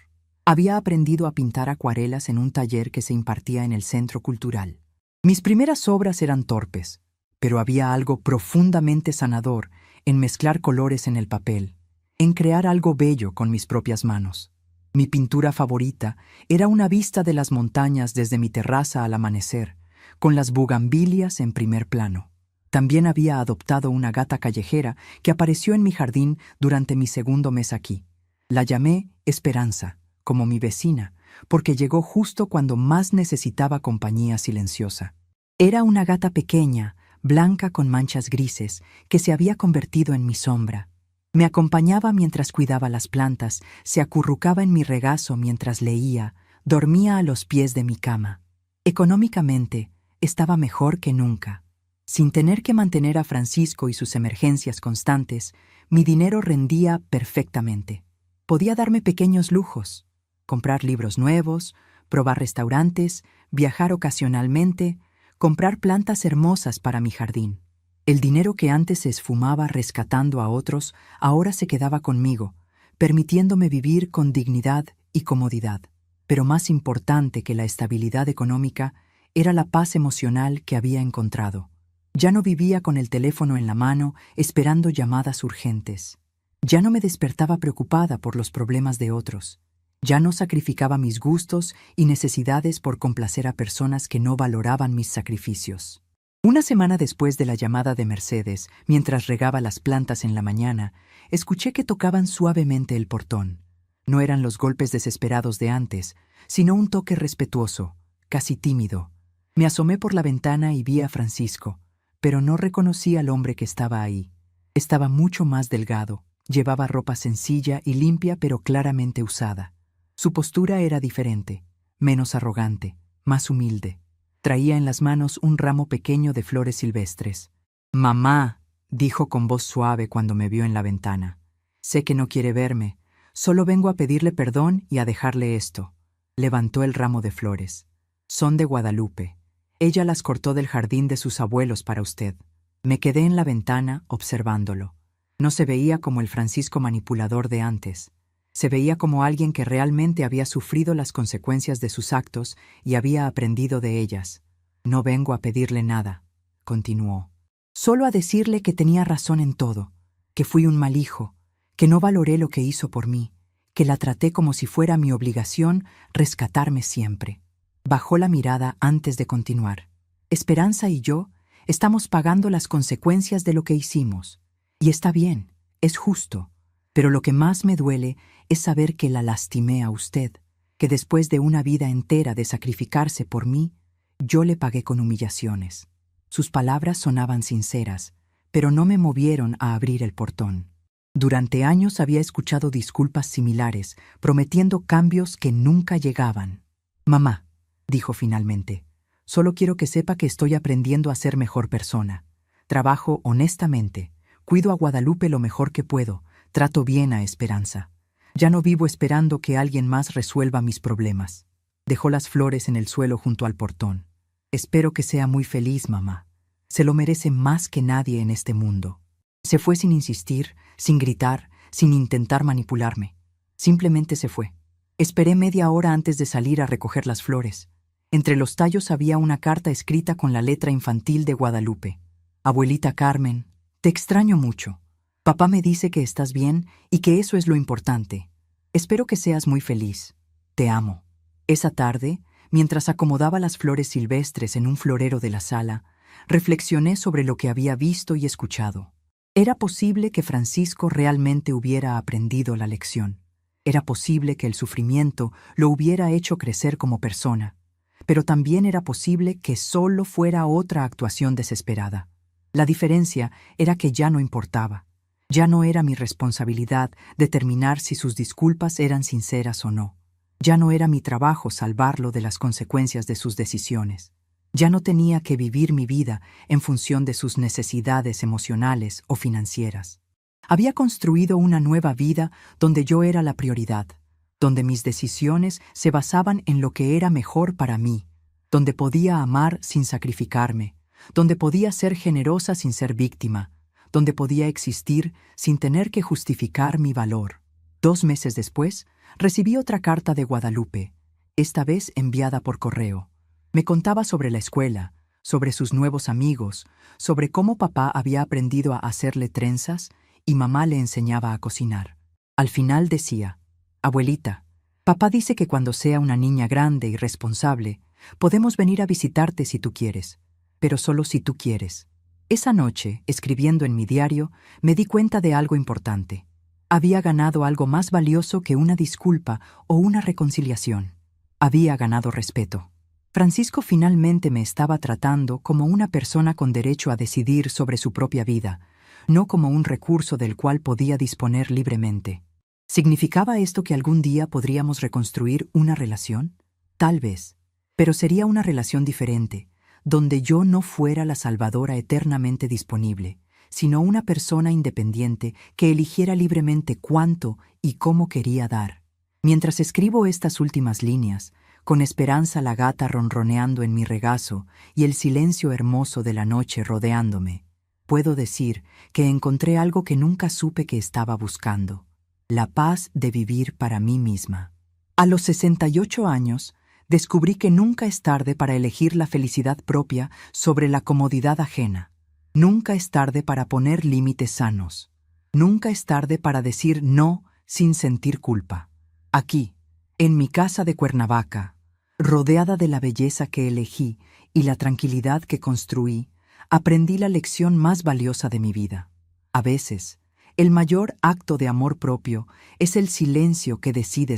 Había aprendido a pintar acuarelas en un taller que se impartía en el Centro Cultural. Mis primeras obras eran torpes, pero había algo profundamente sanador en mezclar colores en el papel, en crear algo bello con mis propias manos. Mi pintura favorita era una vista de las montañas desde mi terraza al amanecer, con las bugambilias en primer plano. También había adoptado una gata callejera que apareció en mi jardín durante mi segundo mes aquí. La llamé Esperanza, como mi vecina, porque llegó justo cuando más necesitaba compañía silenciosa. Era una gata pequeña, blanca con manchas grises, que se había convertido en mi sombra. Me acompañaba mientras cuidaba las plantas, se acurrucaba en mi regazo mientras leía, dormía a los pies de mi cama. Económicamente, estaba mejor que nunca. Sin tener que mantener a Francisco y sus emergencias constantes, mi dinero rendía perfectamente. Podía darme pequeños lujos, comprar libros nuevos, probar restaurantes, viajar ocasionalmente, comprar plantas hermosas para mi jardín. El dinero que antes se esfumaba rescatando a otros, ahora se quedaba conmigo, permitiéndome vivir con dignidad y comodidad. Pero más importante que la estabilidad económica era la paz emocional que había encontrado. Ya no vivía con el teléfono en la mano esperando llamadas urgentes. Ya no me despertaba preocupada por los problemas de otros. Ya no sacrificaba mis gustos y necesidades por complacer a personas que no valoraban mis sacrificios. Una semana después de la llamada de Mercedes, mientras regaba las plantas en la mañana, escuché que tocaban suavemente el portón. No eran los golpes desesperados de antes, sino un toque respetuoso, casi tímido. Me asomé por la ventana y vi a Francisco, pero no reconocí al hombre que estaba ahí. Estaba mucho más delgado, llevaba ropa sencilla y limpia pero claramente usada. Su postura era diferente, menos arrogante, más humilde. Traía en las manos un ramo pequeño de flores silvestres. «Mamá», dijo con voz suave cuando me vio en la ventana. «Sé que no quiere verme, solo vengo a pedirle perdón y a dejarle esto». Levantó el ramo de flores. «Son de Guadalupe. Ella las cortó del jardín de sus abuelos para usted». Me quedé en la ventana observándolo. No se veía como el Francisco manipulador de antes. Se veía como alguien que realmente había sufrido las consecuencias de sus actos y había aprendido de ellas. «No vengo a pedirle nada», continuó. «Solo a decirle que tenía razón en todo, que fui un mal hijo, que no valoré lo que hizo por mí, que la traté como si fuera mi obligación rescatarme siempre». Bajó la mirada antes de continuar. «Esperanza y yo estamos pagando las consecuencias de lo que hicimos. Y está bien, es justo. Pero lo que más me duele es saber que la lastimé a usted, que después de una vida entera de sacrificarse por mí, yo le pagué con humillaciones». Sus palabras sonaban sinceras, pero no me movieron a abrir el portón. Durante años había escuchado disculpas similares, prometiendo cambios que nunca llegaban. «Mamá», dijo finalmente, «solo quiero que sepa que estoy aprendiendo a ser mejor persona. Trabajo honestamente, cuido a Guadalupe lo mejor que puedo, trato bien a Esperanza. Ya no vivo esperando que alguien más resuelva mis problemas. Dejó las flores en el suelo junto al portón. Espero que sea muy feliz, mamá. Se lo merece más que nadie en este mundo. Se fue sin insistir, sin gritar, sin intentar manipularme. Simplemente se fue. Esperé media hora antes de salir a recoger las flores. Entre los tallos había una carta escrita con la letra infantil de Guadalupe. Abuelita Carmen, te extraño mucho. Papá me dice que estás bien y que eso es lo importante. Espero que seas muy feliz. Te amo. Esa tarde, mientras acomodaba las flores silvestres en un florero de la sala, reflexioné sobre lo que había visto y escuchado. Era posible que Francisco realmente hubiera aprendido la lección. Era posible que el sufrimiento lo hubiera hecho crecer como persona, pero también era posible que solo fuera otra actuación desesperada. La diferencia era que ya no importaba. Ya no era mi responsabilidad determinar si sus disculpas eran sinceras o no. Ya no era mi trabajo salvarlo de las consecuencias de sus decisiones. Ya no tenía que vivir mi vida en función de sus necesidades emocionales o financieras. Había construido una nueva vida donde yo era la prioridad, donde mis decisiones se basaban en lo que era mejor para mí, donde podía amar sin sacrificarme, donde podía ser generosa sin ser víctima, donde podía existir sin tener que justificar mi valor. 2 meses después, recibí otra carta de Guadalupe, esta vez enviada por correo. Me contaba sobre la escuela, sobre sus nuevos amigos, sobre cómo papá había aprendido a hacerle trenzas y mamá le enseñaba a cocinar. Al final decía, abuelita, papá dice que cuando sea una niña grande y responsable, podemos venir a visitarte si tú quieres, pero solo si tú quieres. Esa noche, escribiendo en mi diario, me di cuenta de algo importante. Había ganado algo más valioso que una disculpa o una reconciliación. Había ganado respeto. Francisco finalmente me estaba tratando como una persona con derecho a decidir sobre su propia vida, no como un recurso del cual podía disponer libremente. ¿Significaba esto que algún día podríamos reconstruir una relación? Tal vez, pero sería una relación diferente, donde yo no fuera la salvadora eternamente disponible, sino una persona independiente que eligiera libremente cuánto y cómo quería dar. Mientras escribo estas últimas líneas, con Esperanza la gata ronroneando en mi regazo y el silencio hermoso de la noche rodeándome, puedo decir que encontré algo que nunca supe que estaba buscando: la paz de vivir para mí misma. A los 68 años, descubrí que nunca es tarde para elegir la felicidad propia sobre la comodidad ajena. Nunca es tarde para poner límites sanos. Nunca es tarde para decir no sin sentir culpa. Aquí, en mi casa de Cuernavaca, rodeada de la belleza que elegí y la tranquilidad que construí, aprendí la lección más valiosa de mi vida. A veces, el mayor acto de amor propio es el silencio que decides